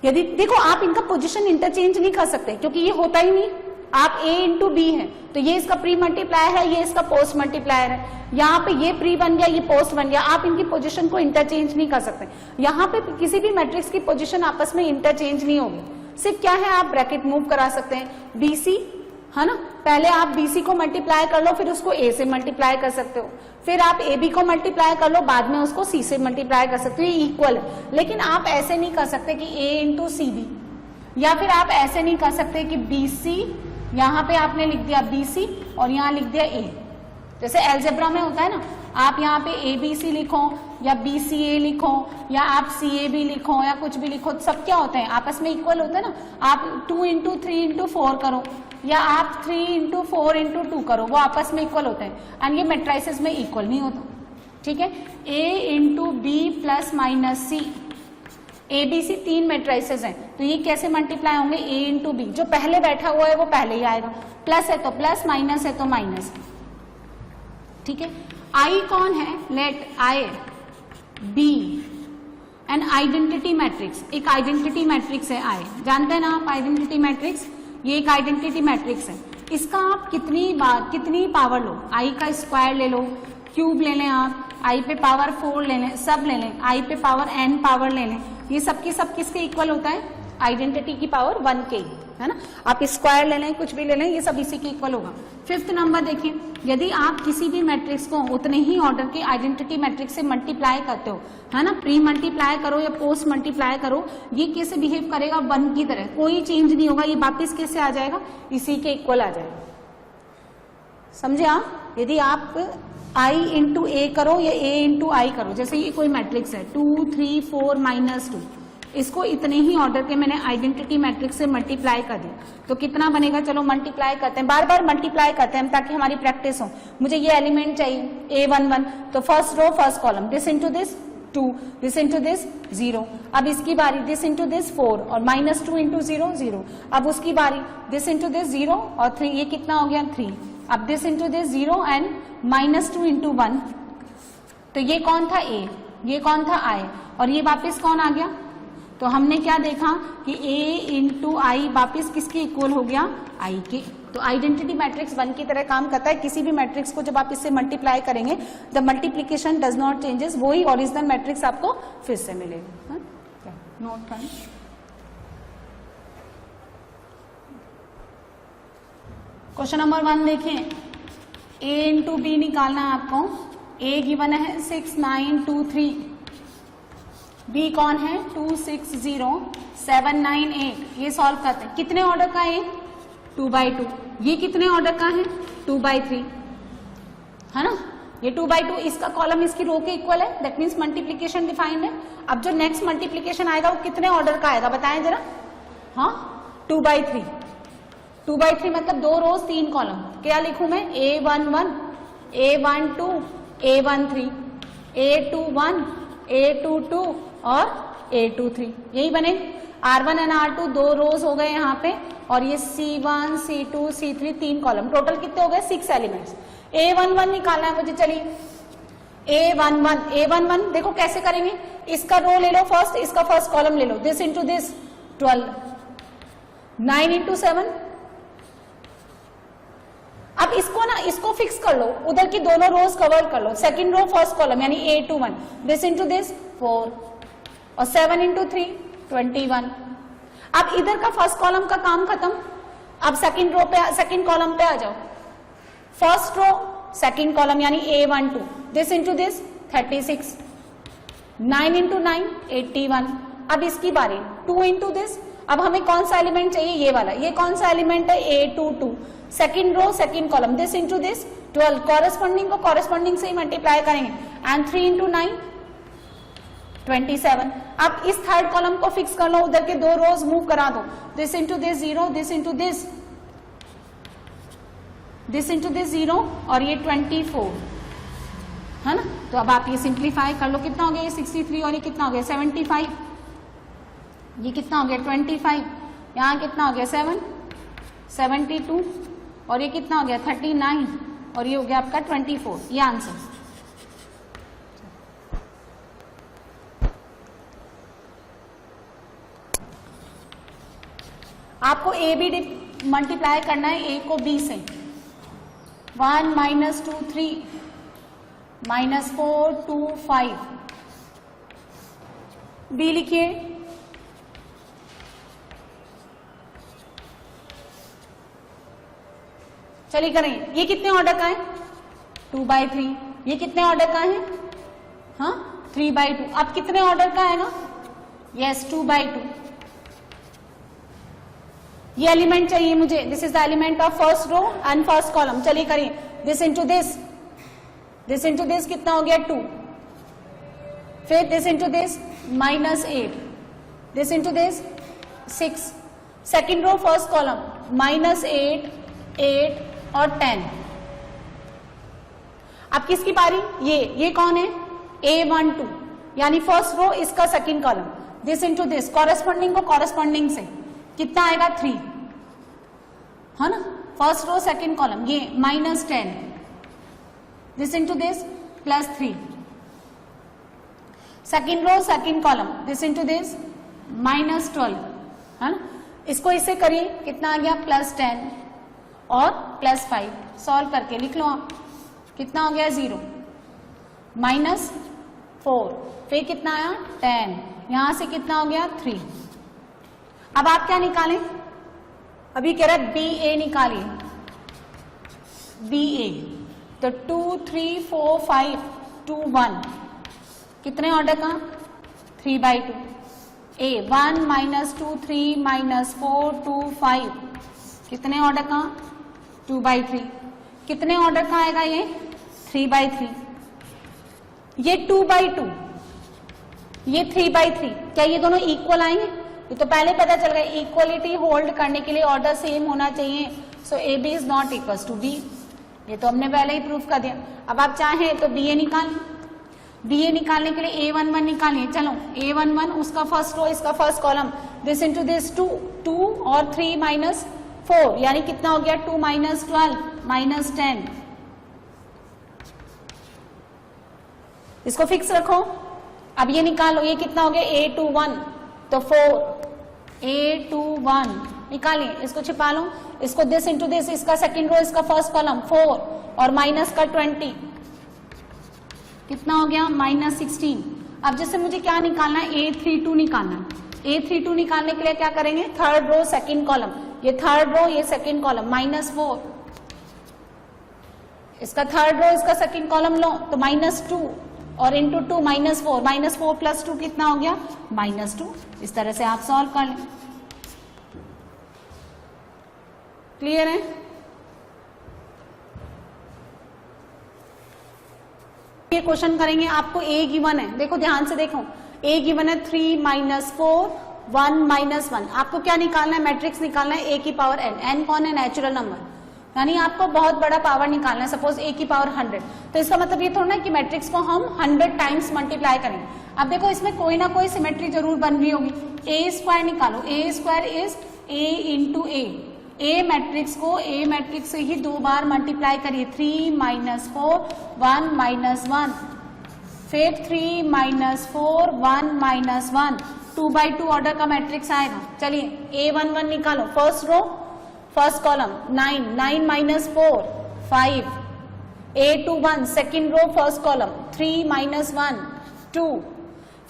यदि देखो आप इनका पोजीशन इंटरचेंज नहीं कर सकते क्योंकि ये होता ही नहीं, आप a इंटू बी है तो ये इसका प्री मल्टीप्लायर है, ये इसका पोस्ट मल्टीप्लायर है, यहाँ पे ये प्री बन गया, ये पोस्ट बन गया, आप इनकी पोजीशन को इंटरचेंज नहीं कर सकते। यहाँ पे किसी भी मैट्रिक्स की पोजीशन आपस में इंटरचेंज नहीं होगी, सिर्फ क्या है आप ब्रैकेट मूव करा सकते हैं, बीसी है ना, पहले आप बीसी को मल्टीप्लाई कर लो फिर उसको ए से मल्टीप्लाई कर सकते हो, फिर आप ए बी को मल्टीप्लाई कर लो बाद में उसको सी से मल्टीप्लाई कर सकते हो, ये इक्वल है। लेकिन आप ऐसे नहीं कर सकते कि ए इंटू सी बी, या फिर आप ऐसे नहीं कर सकते कि बी सी, यहाँ पे आपने लिख दिया बी सी और यहाँ लिख दिया ए, जैसे एल्जेब्रा में होता है ना, आप यहाँ पे ए बी सी लिखो या बी सी ए लिखो या आप सी ए बी लिखो या कुछ भी लिखो, सब क्या होते हैं आपस में इक्वल होते हैं ना। आप 2 इंटू 3 इंटू 4 करो या आप 3 इंटू 4 इंटू 2 करो, वो आपस में इक्वल होते हैं, एंड ये मैट्रिसेस में इक्वल नहीं होता, ठीक है। A into B plus minus C, A B C 3 matrices हैं तो ये कैसे मल्टीप्लाई होंगे, ए इंटू बी, जो पहले बैठा हुआ है वो पहले ही आएगा, प्लस है तो प्लस, माइनस है तो माइनस, ठीक है। आई कौन है, let I be N identity matrix, एक आइडेंटिटी मैट्रिक्स है आई, जानते हैं ना आप आइडेंटिटी मैट्रिक्स, ये एक आइडेंटिटी मैट्रिक्स है। इसका आप कितनी पावर लो, आई का स्क्वायर ले लो, क्यूब ले लें आप, आई पे पावर 4 ले लें, सब ले लें, आई पे पावर n पावर ले लें, ये सब की सब किसके इक्वल होता है, आइडेंटिटी की पावर 1 के, है ना। आप स्क्वायर ले लें, कुछ भी ले लें, ये सब इसी के इक्वल होगा। 5th नंबर देखिए, यदि आप किसी भी मैट्रिक्स को उतने ही ऑर्डर के आइडेंटिटी मैट्रिक्स से मल्टीप्लाई करते हो, है ना, प्री मल्टीप्लाई करो या पोस्ट मल्टीप्लाई करो, ये कैसे बिहेव करेगा, 1 की तरह, कोई चेंज नहीं होगा, ये वापिस कैसे आ जाएगा, इसी के इक्वल आ जाएगा, समझे आप। यदि आप i इंटू ए करो या a इंटू आई करो, जैसे ये कोई मैट्रिक्स है 2 3 4 -2, इसको इतने ही ऑर्डर के मैंने आइडेंटिटी मैट्रिक्स से मल्टीप्लाई कर दिया तो कितना बनेगा, चलो मल्टीप्लाई करते हैं, बार बार मल्टीप्लाई करते हैं ताकि हमारी प्रैक्टिस हो। मुझे ये एलिमेंट चाहिए a11, तो first row first column, this into this 2, this into this 0, अब इसकी बारी दिस इंटू दिस 4 और -2 इंटू 0 0, अब उसकी बारी दिस इंटू दिस 0 और 3, ये कितना हो गया 3, अब this into this 0 and -2 into 1, तो ये कौन था a, ये कौन था i और ये वापिस कौन आ गया, तो हमने क्या देखा कि a इंटू आई वापिस किसके इक्वल हो गया, i के। तो आइडेंटिटी मैट्रिक्स 1 की तरह काम करता है, किसी भी मैट्रिक्स को जब आप इससे मल्टीप्लाई करेंगे the multiplication does not changes, वही ओरिजिनल मैट्रिक्स आपको फिर से मिलेगा। नोट करें, क्वेश्चन नंबर 1 देखें, a इंटू बी निकालना है आपको, a गिवन है 6 9 2 3, b कौन है 2 6 0 7 9 8, ये सॉल्व करते हैं, कितने ऑर्डर का है 2/2, ये कितने ऑर्डर का है 2/3, है ना, ये 2/2, इसका कॉलम इसकी रो के इक्वल है, दैट मीन्स मल्टीप्लीकेशन डिफाइंड है। अब जो नेक्स्ट मल्टीप्लीकेशन आएगा वो कितने ऑर्डर का आएगा बताएं जरा, हाँ 2/3, 2/3 मतलब 2 रोज 3 कॉलम, क्या लिखूं मैं, a11 a12 a13 a21 a22 और A23 यही बने। R1 एंड R2 दो रोज हो गए यहाँ पे, और ये C1 C2 C3 तीन कॉलम, टोटल कितने हो गए 6 एलिमेंट्स। A11 निकालना है मुझे, चलिए A11 देखो कैसे करेंगे, इसका रो ले लो फर्स्ट, इसका फर्स्ट कॉलम ले लो, दिस इंटू दिस 12, 9 इंटू 7। अब इसको ना, इसको फिक्स कर लो, उधर की दोनों रोज कवर कर लो, सेकंड रो फर्स्ट कॉलम यानी A21, दिस इंटू दिस 4, और 7 इंटू 3 21। अब इधर का फर्स्ट कॉलम का काम खत्म, अब सेकंड रो पे, सेकंड कॉलम पे आ जाओ, फर्स्ट रो सेकंड कॉलम यानी A12, this into this 36, 9 into 9 81। अब इसकी बारी 2 इंटू दिस, अब हमें कौन सा एलिमेंट चाहिए, ये वाला, ये कौन सा एलिमेंट है A22, second row second column, this into this 12, corresponding को कॉरेस्पॉन्डिंग से ही मल्टीप्लाई करेंगे, एंड 3 इंटू 9 27। अब इस थर्ड कॉलम को फिक्स कर लो, उधर के दो रोज मूव करा दो, this into this 0, this into this, this into this 0, और ये 24 है ना। तो अब आप ये सिंप्लीफाई कर लो, कितना हो गया ये 63, और ये कितना हो गया 75, ये कितना हो गया 25, यहाँ कितना हो गया 7 72, और ये कितना हो गया 39, और ये हो गया आपका 24, ये आंसर। आपको ए बी मल्टीप्लाई करना है, ए को बी से, 1 - 2 3 -4 2 5, बी लिखिए, चलिए करें। ये कितने ऑर्डर का है 2/3, ये कितने ऑर्डर का है, हाँ 3/2। अब कितने ऑर्डर का आएगा, यस 2/2। ये एलिमेंट चाहिए मुझे, this is the element of first row and first column. चलिए करिए, this into this, this into this कितना हो गया 2, फिर this into this -8, this into this 6, second row first column -8 8 और 10। अब किसकी बारी, ये कौन है A12 यानी फर्स्ट रो, इसका second column, this into this, corresponding को कॉरेस्पॉन्डिंग से कितना आएगा 3, है ना। फर्स्ट रो सेकेंड कॉलम ये -10, this into this +3, second row second column, this into this -12, है ना। इसको इससे करिए, कितना आ गया +10 और +5, सॉल्व करके लिख लो आप, कितना हो गया 0 -4, फिर कितना आया 10, यहां से कितना हो गया 3। अब आप क्या निकालें, अभी कह रहा है BA निकालिए, BA तो 2 3 4 5 2 1, कितने ऑर्डर का 3/2। A 1 - 2 3 -4 2 5, कितने ऑर्डर का 2/3। कितने ऑर्डर का आएगा ये 3/3। ये 2/2, ये 3/3, क्या ये दोनों इक्वल आएंगे, ये तो पहले पता चल गया। इक्वलिटी होल्ड करने के लिए ऑर्डर सेम होना चाहिए, so A B is not equal to B, ये तो हमने पहले ही प्रूफ कर दिया। अब आप चाहें तो BA निकालें, BA निकालने के लिए A11 निकालिए। चलो A11 उसका फर्स्ट रो, इसका first column, this into this 2 और 3 -4 यानी कितना हो गया 2 - 12 -10। इसको फिक्स रखो। अब ये निकालो, ये कितना हो गया A21 तो 4, A21 निकालिए, इसको छिपा लो, इसको दिस इंटू दिस, इसका सेकेंड रो इसका फर्स्ट कॉलम 4 और माइनस का 20, कितना हो गया -16। अब जैसे मुझे क्या निकालना है A32 निकालना है। A32 निकालने के लिए क्या करेंगे, थर्ड रो सेकेंड कॉलम, ये थर्ड रो ये सेकेंड कॉलम -4, इसका थर्ड रो इसका सेकेंड कॉलम लो तो -2 और इंटू 2 -4, -4 + 2 कितना हो गया -2। इस तरह से आप सॉल्व कर लें। क्लियर है? ये क्वेश्चन करेंगे, आपको A गिवन है, देखो ध्यान से देखो, A गिवन है 3 - 4 1 - 1। आपको क्या निकालना है, मैट्रिक्स निकालना है A की पावर n। n कौन है, नेचुरल नंबर। यानी आपको बहुत बड़ा पावर निकालना है, सपोज a की पावर 100, तो इसका मतलब ये थोड़ा ना कि मैट्रिक्स को हम 100 टाइम्स मल्टीप्लाई करेंगे। अब देखो इसमें कोई ना कोई सिमेट्री जरूर बन रही होगी। a स्क्वायर निकालो, a square is a into A matrix को a मैट्रिक्स से ही 2 बार मल्टीप्लाई करिए, 3 माइनस 4 1 माइनस 1, फिर 3 माइनस 4 1 माइनस 1, 2 बाई 2 ऑर्डर का मैट्रिक्स आएगा। चलिए a11 निकालो, first row first column 9 9 minus 4 5, a21 second row first column 3 minus 1 2,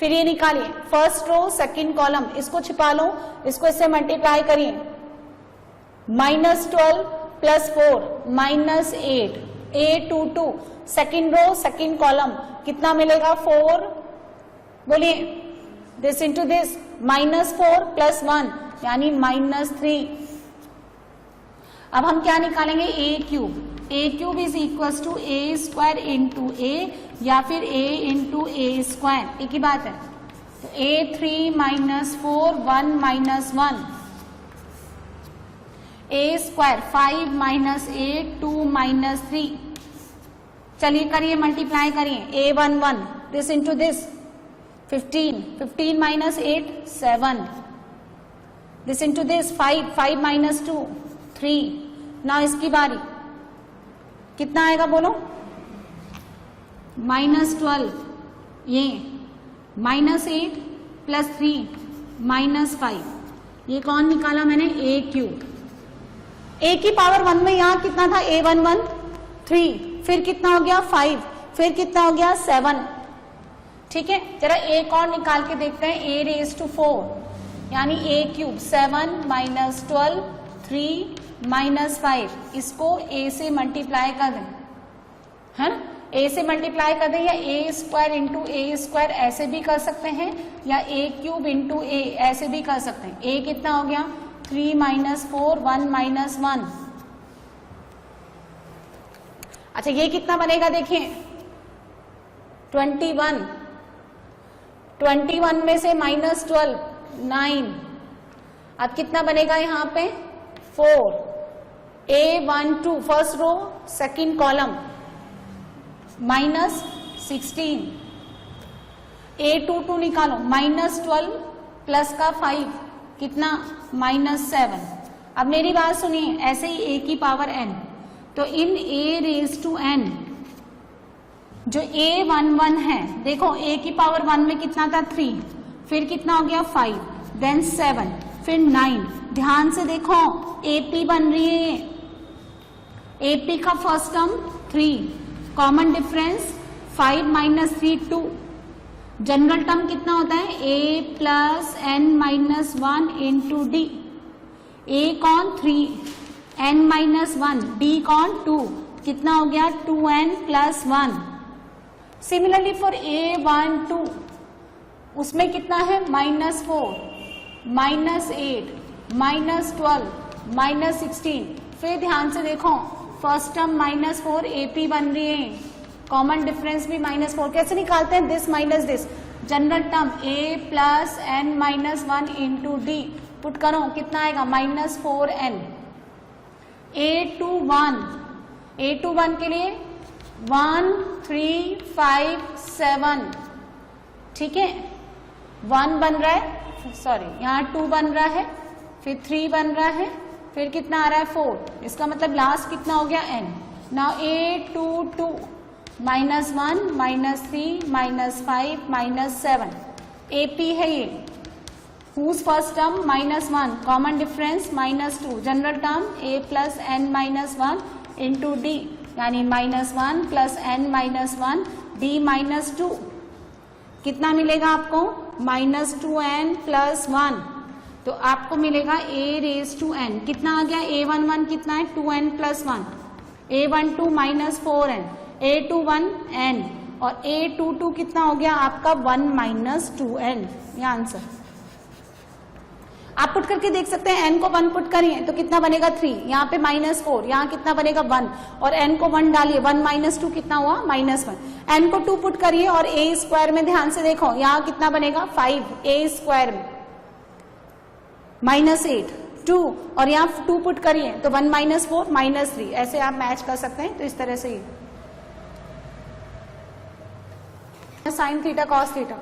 फिर ये निकालिए फर्स्ट रो सेकेंड कॉलम, इसको छिपा लो, इसको इससे मल्टीप्लाई करिए, minus 12 plus 4 minus 8, a22 second row second column कितना मिलेगा 4, बोलिए this into this, minus 4 plus 1 यानी माइनस 3। अब हम क्या निकालेंगे a cube is equal to a square into a या फिर a इंटू a स्क्वायर, एक ही बात है। तो a3 minus 4 1 minus 1, a square 5 minus 8 2 minus 3, चलिए करिए मल्टीप्लाई करिए, a11 this into this 15 minus 8 7, this into this 5 minus 2 3, ना इसकी बारी, कितना आएगा बोलो, माइनस 12, ये माइनस 8 प्लस 3 माइनस 5, ये कौन निकाला मैंने a क्यूब, a की पावर 1 में यहां कितना था a11 3, फिर कितना हो गया 5, फिर कितना हो गया 7, ठीक है। जरा एक और निकाल के देखते हैं, a रेज टू 4 यानी a क्यूब 7 माइनस 12 3 माइनस 5, इसको a से मल्टीप्लाई कर दें, है ना, a से मल्टीप्लाई कर दें, या a square into a square ऐसे भी कर सकते हैं, या a क्यूब इंटू a ऐसे भी कर सकते हैं। a कितना हो गया 3 माइनस 4 1 माइनस 1, अच्छा ये कितना बनेगा देखिए 21 में से माइनस 12 9, अब कितना बनेगा यहाँ पे 4, a12 first row second column minus 16, a22 निकालो, माइनस 12 प्लस का 5 कितना माइनस 7। अब मेरी बात सुनिए, ऐसे ही a की पावर n, तो इन a रेज टू n जो a11 है, देखो a की पावर 1 में कितना था 3, फिर कितना हो गया 5, देन 7, फिर 9, ध्यान से देखो AP बन रही है, AP का first term 3, common difference 5 minus 3 2, general term कितना होता है a plus n minus 1 into D, a कौन 3 n माइनस 1, d कौन 2, कितना हो गया 2n plus 1। Similarly for a12 उसमें कितना है माइनस 4 माइनस 8 माइनस 12 माइनस 16, फिर ध्यान से देखो फर्स्ट टर्म माइनस 4 AP बन रही है, कॉमन डिफरेंस भी माइनस 4, कैसे निकालते हैं this minus this, general term a plus n minus 1 into D, put करो कितना आएगा माइनस 4n। a21 के लिए 1 3 5 7, ठीक है, 1 बन रहा है, सॉरी यहाँ 2 बन रहा है, फिर 3 बन रहा है, फिर कितना आ रहा है 4, इसका मतलब लास्ट कितना हो गया n। Now a22 minus 1 minus 3 minus 5 minus 7, AP है ये, whose first term minus 1, common difference minus 2, general term a plus n minus 1 into D, यानी minus 1 plus n minus 1 d minus 2, कितना मिलेगा आपको माइनस 2n प्लस 1, तो आपको मिलेगा a raise to n, कितना आ गया a11 कितना है 2n plus 1, a12 minus 4n, a21 n, और a22 कितना हो गया आपका 1 माइनस 2n, ये आंसर। आप पुट करके देख सकते हैं, n को 1 पुट करिए तो कितना बनेगा 3, यहाँ पे माइनस 4, यहाँ कितना बनेगा 1, और n को 1 डालिए, 1 माइनस 2 कितना हुआ माइनस 1, n को 2 पुट करिए और a स्क्वायर में ध्यान से देखो यहाँ कितना बनेगा 5, a स्क्वायर में माइनस 8, 2 और यहाँ 2 पुट करिए तो 1 - 4 -3, ऐसे आप मैच कर सकते हैं। तो इस तरह से ये साइन थीटा कॉस थीटा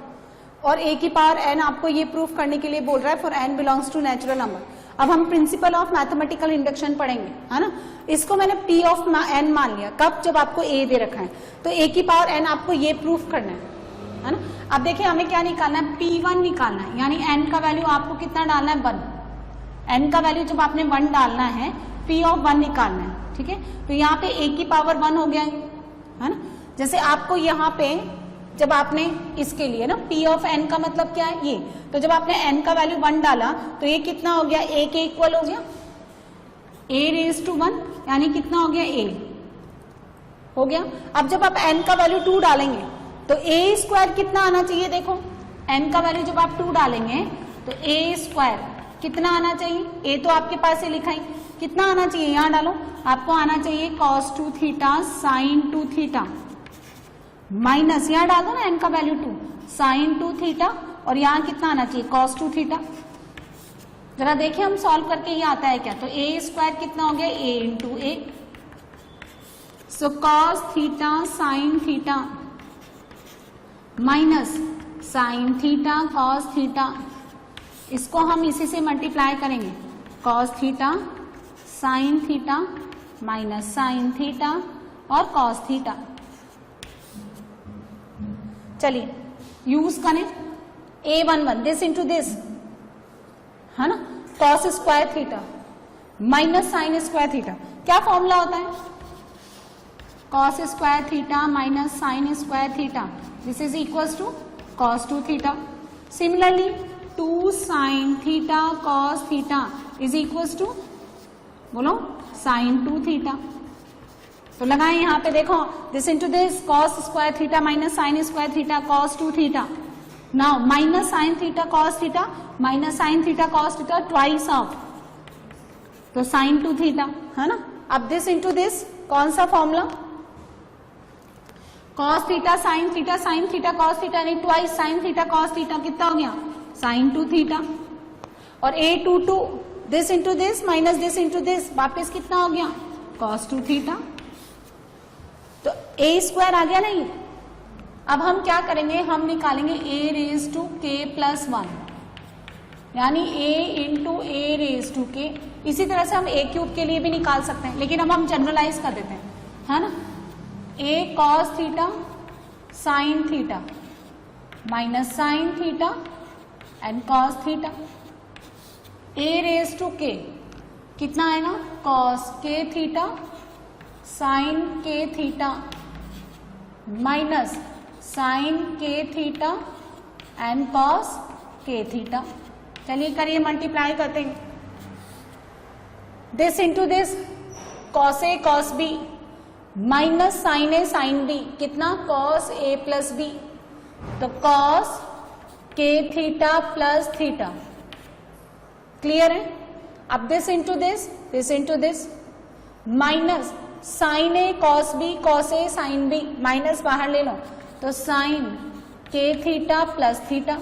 और a की पावर n आपको ये प्रूफ करने के लिए बोल रहा है for n belongs to natural number. अब हम प्रिंसिपल ऑफ मैथमेटिकल इंडक्शन पढ़ेंगे, है ना। इसको मैंने p ऑफ n मान लिया, कब, जब आपको a दे रखा है तो a की पावर n आपको ये प्रूफ करना है ना। अब देखिए हमें क्या निकालना है, p1 निकालना है, यानी n का वैल्यू आपको कितना डालना है, 1। n का वैल्यू जब आपने 1 डालना है, p ऑफ 1 निकालना है, ठीक है। तो यहाँ पे a की पावर 1 हो गया, है ना। जैसे आपको यहाँ पे जब आपने इसके लिए ना p ऑफ n का मतलब क्या है, ये, तो जब आपने n का वैल्यू 1 डाला तो ये कितना हो गया, a के इक्वल हो गया, a⁻1, यानी कितना हो गया, a हो गया। अब जब आप n का वैल्यू 2 डालेंगे तो a² कितना आना चाहिए, देखो n का वैल्यू जब आप 2 डालेंगे तो a² कितना आना चाहिए, a तो आपके पास है लिखा ही, कितना आना चाहिए, यहाँ डालो, आपको आना चाहिए cos 2 theta sin 2 theta minus, यहाँ डाल दो ना n का वैल्यू 2 sin 2 थीटा और यहाँ कितना आना चाहिए, cos 2 थीटा। जरा देखिए हम सॉल्व करके ये आता है क्या, तो a² कितना हो गया, a × a, so cos theta sin theta minus sin theta cos theta, इसको हम इसी से मल्टीप्लाई करेंगे, cos theta sin theta minus sin theta और cos थीटा। चलिए यूज करें a11 दिस इंटू दिस, है ना, cos square theta minus sine square theta, क्या फॉर्मूला होता है, cos square theta minus sine square theta, this is equals to cos 2 theta. Similarly 2 sin theta cos theta is equals to, बोलो, sin 2 theta. तो लगाएं यहाँ पे, देखो this into this, cos square theta minus sine square theta cos 2 theta, now minus sine theta cos theta minus sine theta cos theta twice of, तो sin 2 theta, है ना। अब दिस इंटू दिस, कौन सा formula, cos theta sin theta cos theta, यानी twice sin theta cos theta, कितना हो गया, sin 2 थीटा। और a22 this into this minus this into this, वापिस कितना हो गया, cos 2 थीटा। तो a² आ गया ना ये। अब हम क्या करेंगे, हम निकालेंगे a⁻k+1, यानी a × a⁻k। इसी तरह से हम a³ के लिए भी निकाल सकते हैं, लेकिन अब हम जनरलाइज कर देते हैं, है ना। a cos theta sin theta minus sine theta and cos theta, a⁻k कितना आएगा, cos k theta sin k theta minus sin k theta and cos k theta. चलिए करिए, मल्टीप्लाई करते हैं, this into this, cos a cos b minus sin a sin b, कितना, cos a plus b, तो cos k theta plus theta, clear है। अब this into this minus sin a cos b cos a sin b, minus बाहर ले लो, तो sin k theta plus theta,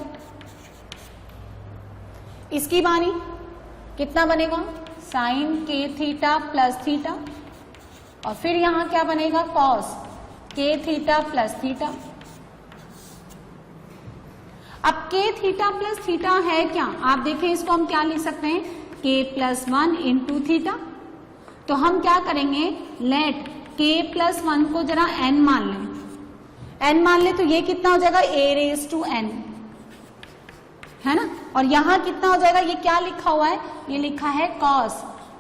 इसकी बानी कितना बनेगा, sin k theta plus theta, और फिर यहां क्या बनेगा, cos k theta plus theta. अब k थीटा प्लस थीटा है क्या, आप देखें इसको हम क्या लिख सकते हैं, k+1 इंटू थीटा। तो हम क्या करेंगे, लेट k+1 को जरा n मान लें, n मान ले तो ये कितना हो जाएगा, a⁻n, है ना। और यहां कितना हो जाएगा, ये क्या लिखा हुआ है, ये लिखा है cos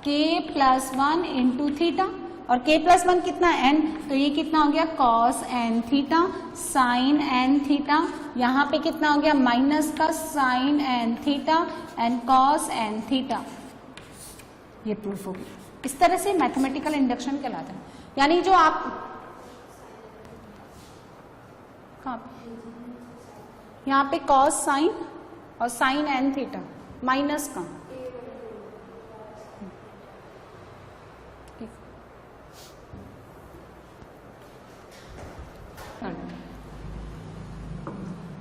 k+1 इंटू थीटा, और k+1 कितना, n, तो ये कितना हो गया, cos n theta sin n theta, यहाँ पे कितना हो गया, माइनस का sin n theta and cos n theta, ये प्रूफ हो गया। इस तरह से मैथमेटिकल इंडक्शन कहलाता है, यानी जो आप यहाँ पे cos साइन और sin n थीटा माइनस का,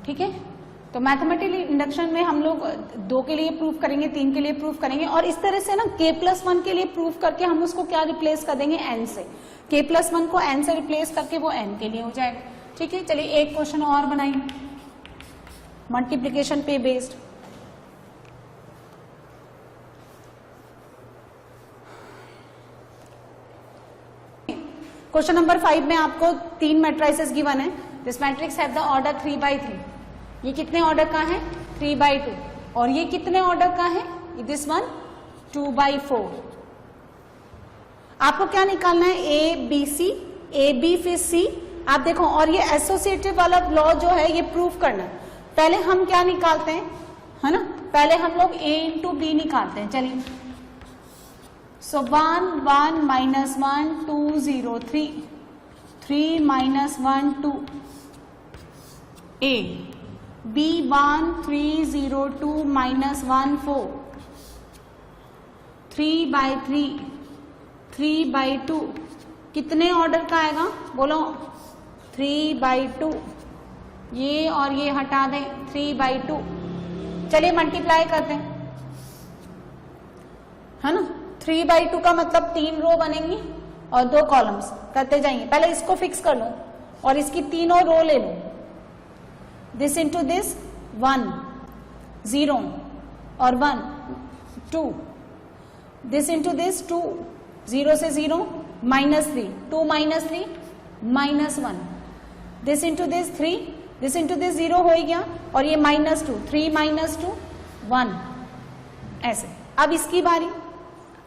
ठीक है। तो मैथमेटिकली इंडक्शन में हम लोग 2 के लिए प्रूफ करेंगे, 3 के लिए प्रूफ करेंगे, और इस तरह से ना k+1 के लिए प्रूफ करके हम उसको क्या रिप्लेस कर देंगे, n से। k+1 को n से रिप्लेस करके वो n के लिए हो जाएगा। ठीक है, चलिए एक क्वेश्चन और बनाएंगे मल्टीप्लीकेशन पे बेस्ड। क्वेश्चन नंबर 5 में आपको 3 मैट्रिसेस गिवन है। This matrix have the order 3/3। ये कितने ऑर्डर का है, 3/2। और ये कितने ऑर्डर का है, दिस वन 2/4। आपको क्या निकालना है, A B C, A B फिर सी। आप देखो, और ये एसोसिएटिव वाला लॉ जो है ये प्रूफ करना है। पहले हम क्या निकालते हैं, है ना, पहले हम लोग a इंटू बी निकालते हैं। चलिए, सो 1 1 -1 2 0 3 3 -1 2 a b 1 3 0 2 -1 4 3/3 3/2 कितने ऑर्डर का आएगा, बोलो 3/2। ये और ये हटा दें, 3/2। चलिए मल्टीप्लाई करते हैं, है ना। 3/2 का मतलब 3 रो बनेंगी और 2 कॉलम्स। करते जाइए, पहले इसको फिक्स कर लो और इसकी तीनों रो ले लो। दिस इंटू दिस 1 0 और 1 2, दिस इंटू दिस 2 0 से 0 -3 2 -3 -1, this into this 3, this into this 0 हो ही गया, और ये -2 3 -2 1 ऐसे। अब इसकी बारी,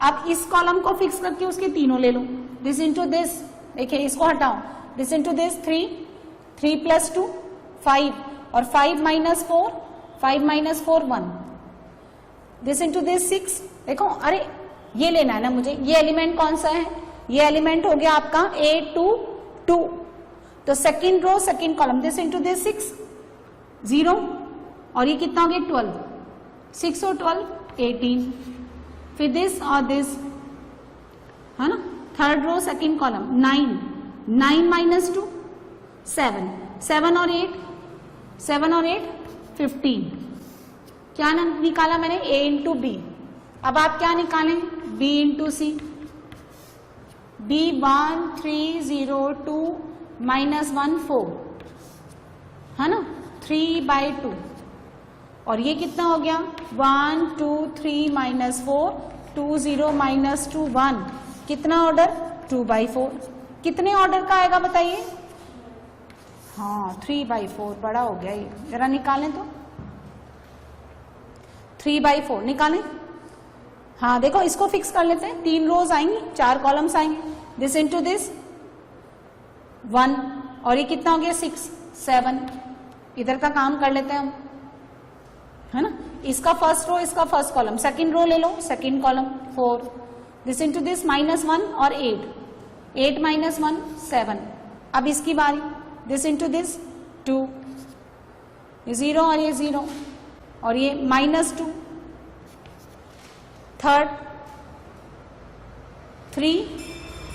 अब इस कॉलम को फिक्स करके उसके तीनों ले लो। दिस इंटू दिस, देखिए इसको हटाओ, दिस इंटू दिस 3 3 + 2 5 और 5 -4 5 -4 1, दिस इंटू दिस 6। देखो, अरे ये लेना है ना मुझे, ये एलिमेंट कौन सा है, ये एलिमेंट हो गया आपका A2 2। तो second row second column, this into this 6 0 और ये कितना हो गया 12, 6 और 12 18। फिर दिस और दिस, है ना। थर्ड रो सेकेंड कॉलम 9 9 -2 7 7 और 8 7 और 8 15। क्या निकाला मैंने, A इंटू बी। अब आप क्या निकालें, B इंटू सी। B 1 3 0 2 -1 4, है ना, 3/2। और ये कितना हो गया 1 2 3 -4 2 0 -2 1, कितना ऑर्डर 2/4। कितने ऑर्डर का आएगा बताइए, हाँ 3/4, बड़ा हो गया ये, जरा निकालें तो 3/4 निकालें। हाँ देखो, इसको फिक्स कर लेते हैं, 3 रोज आएंगी 4 कॉलम्स आएंगे। दिस इंटू दिस 1 और ये कितना हो गया 6 7। इधर का काम कर लेते हैं हम, है ना। इसका फर्स्ट रो, इसका फर्स्ट कॉलम, सेकंड रो ले लो, second column 4, this into this -1 और 8 8 -1 7। अब इसकी बारी, दिस इंटू दिस 2, ये 0 और ये 0 और ये -2। थर्ड 3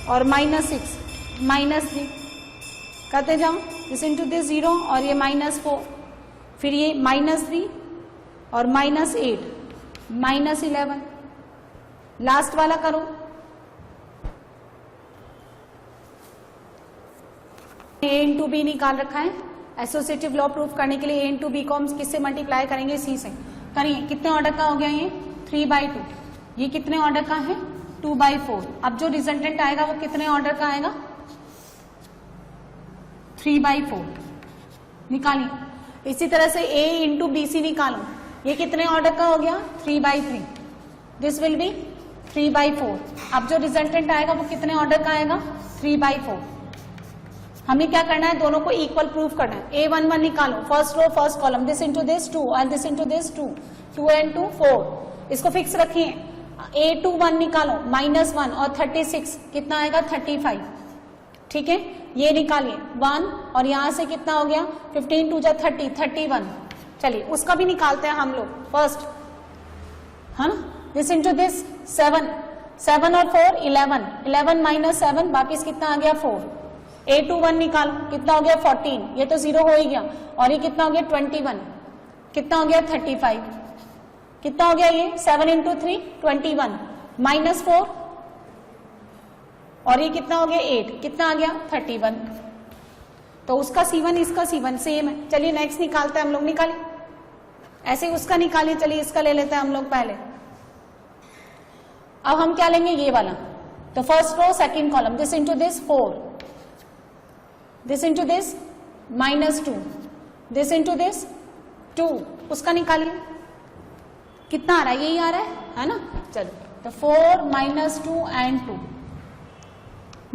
और -6 -3 करते जाओ, दिस इंटू दिस 0 और ये -4, फिर ये -3 और -8 -11। लास्ट वाला करो, A इंटू बी निकाल रखा है। एसोसिएटिव लॉ प्रूफ करने के लिए A इंटू बी को हम किससे मल्टीप्लाई करेंगे, सी से। करिए, कितने ऑर्डर का हो गया ये 3/2। ये कितने ऑर्डर का है 2/4। अब जो रिजल्टेंट आएगा वो कितने ऑर्डर का आएगा 3/4। निकालिए। इसी तरह से A इंटू बी सी निकालो, ये कितने ऑर्डर का हो गया 3/3। This will be 3/4। अब जो रिजल्टेंट आएगा वो कितने ऑर्डर का आएगा 3/4। हमें क्या करना है, दोनों को इक्वल प्रूफ करना है। A11 निकालो, first row first column, this into this 2 और दिस इंटू दिस 2 2 and 2 4। इसको फिक्स रखिए। A21 निकालो, -1 और 36 कितना आएगा 35। ठीक है, ये निकालिए 1 और यहां से कितना हो गया 15 2 30 31। चलिए उसका भी निकालते हैं हम लोग फर्स्ट, है ना। दिस इंटू दिस 7 7 और 4 11 11 -7 वापिस कितना आ गया 4। A21 निकालो, कितना हो गया 14, ये तो 0 हो ही गया, और ये कितना हो गया 21 कितना हो गया 35, कितना हो गया ये 7 इंटू 3 21 माइनस 4 और ये कितना हो गया 8, कितना आ गया 31। तो उसका C1 इसका C1 सेम है। चलिए नेक्स्ट निकालते हैं हम लोग, निकालिए ऐसे उसका निकालिए। चलिए इसका ले लेते हैं हम लोग पहले। अब हम क्या लेंगे ये वाला, तो first row second column, this into this 4, this into this -2, this into this 2, उसका निकालिए कितना आ रहा है, यही आ रहा है ना। चलो तो 4 -2 and 2,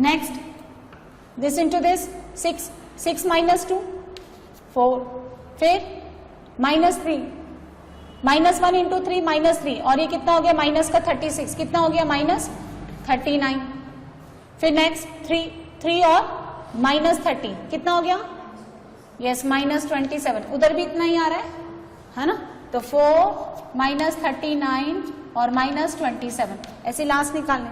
next this into this 6, 6 -2 4, फिर -3, -1 इंटू 3 -3 और ये कितना हो गया माइनस का 36, कितना हो गया -39, फिर नेक्स्ट 3 और -30 कितना हो गया, यस -27, उधर भी इतना ही आ रहा है ना। तो 4 -39 और -27, ऐसे लास्ट निकालने।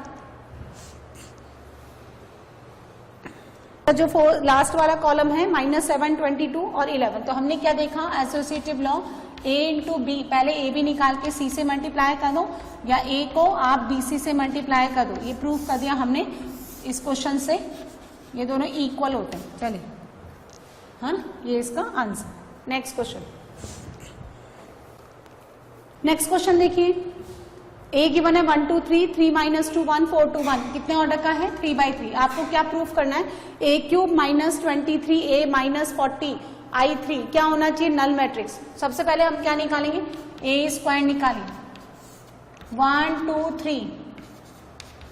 जो लास्ट वाला कॉलम है -7, 22 और 11, तो हमने क्या देखा, associative law A into B, पहले ए बी निकाल के सी से मल्टीप्लाई कर दो या ए को आप बी सी से मल्टीप्लाई कर दो, ये प्रूफ कर दिया हमने इस क्वेश्चन से, ये दोनों इक्वल होते हैं। चलिए हाँ, ये इसका answer. Next question, next question देखिए, ए गिवन है 1 2 3 3 -2 1 4 2 1, कितने ऑर्डर का है 3/3। आपको क्या प्रूफ करना है, a³ -23a -40 I3 क्या होना चाहिए, नल मैट्रिक्स। सबसे पहले हम क्या निकालेंगे, a² निकालेंगे, 1 2 3,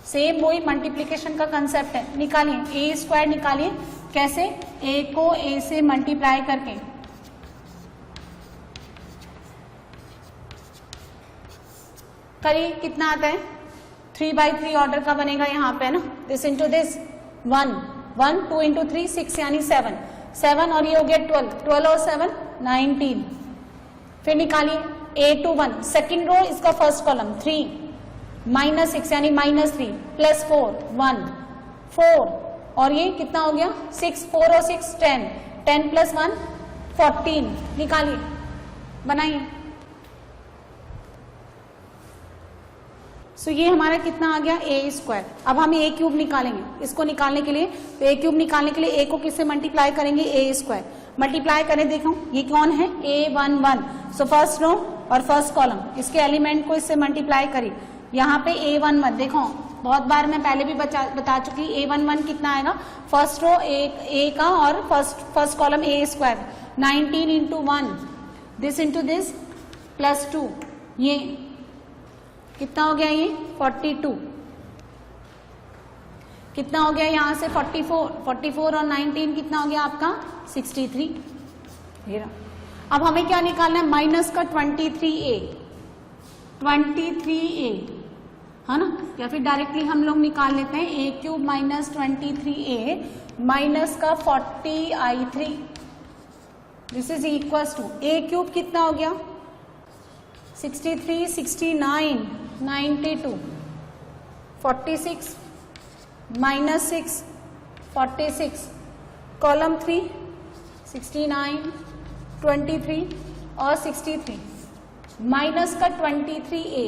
सेम वही मल्टीप्लीकेशन का कंसेप्ट है, निकालिए a² निकालिए। कैसे, a को a से मल्टीप्लाई करके, करिए कितना आता है 3/3 ऑर्डर का बनेगा यहाँ पे ना, दिस इंटू दिस 1 1 2 इंटू 3 6 यानी 7 और ये हो गया 12 और 7 19, फिर निकालिए a21 सेकेंड रो इसका फर्स्ट कॉलम 3 -6 यानी -3 प्लस 4 1 4 और ये कितना हो गया 6 4 और 6 10 10 प्लस 1 14, निकालिए बनाइए। सो ये हमारा कितना आ गया a²। अब हम a³ निकालेंगे, इसको निकालने के लिए, तो a³ निकालने के लिए a को किससे मल्टीप्लाई करेंगे, a²। मल्टीप्लाई करें, देखो ये कौन है a11, सो फर्स्ट रो और फर्स्ट कॉलम, इसके एलिमेंट को इससे मल्टीप्लाई करिए। यहाँ पे a11 देखो बहुत बार मैं पहले भी बता चुकी, a11 कितना आएगा, फर्स्ट रो a का और first column a², 19 into 1 this into this plus 2, ये कितना हो गया, ये 42, कितना हो गया यहाँ से 44 और 19 कितना हो गया आपका 63। अब हमें क्या निकालना है, माइनस का 23a है ना, या फिर डायरेक्टली हम लोग निकाल लेते हैं a³ -23a माइनस का 40I3, this is equals to a³ कितना हो गया 63 69 92 46 -6 46, कॉलम 3 69 23 और 63 माइनस का 23a,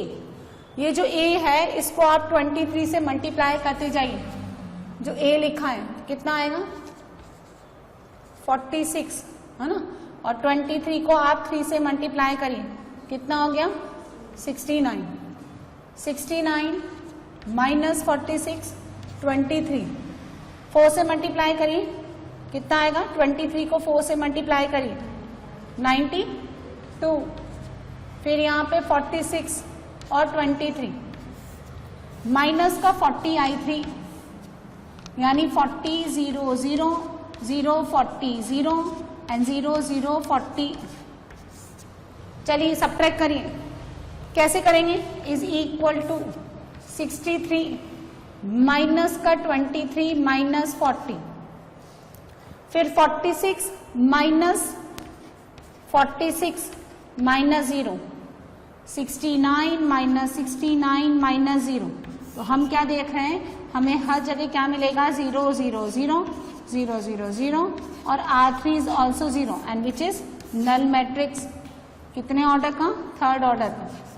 ये जो a है इसको आप 23 से मल्टीप्लाई करते जाइए, जो a लिखा है कितना आएगा 46 है ना, और 23 को आप 3 से मल्टीप्लाई करिए, कितना हो गया 69 माइनस 46 23, 4 से मल्टीप्लाई करिए कितना आएगा, 23 को 4 से मल्टीप्लाई करिए 92, फिर यहाँ पे 46 और 23 माइनस का 40I3 यानी 40 0 0 0 40 0 एंड 0 0 40। चलिए सब्ट्रैक्ट करिए, कैसे करेंगे, इज इक्वल टू 63 माइनस का 23 माइनस 40, फिर 46 माइनस 46 माइनस 0, 69 माइनस 69 माइनस 0। तो हम क्या देख रहे हैं, हमें हर जगह क्या मिलेगा 0 0 0 0 0 0 और R3 is also 0 and which is null matrix. कितने ऑर्डर का? थर्ड ऑर्डर का।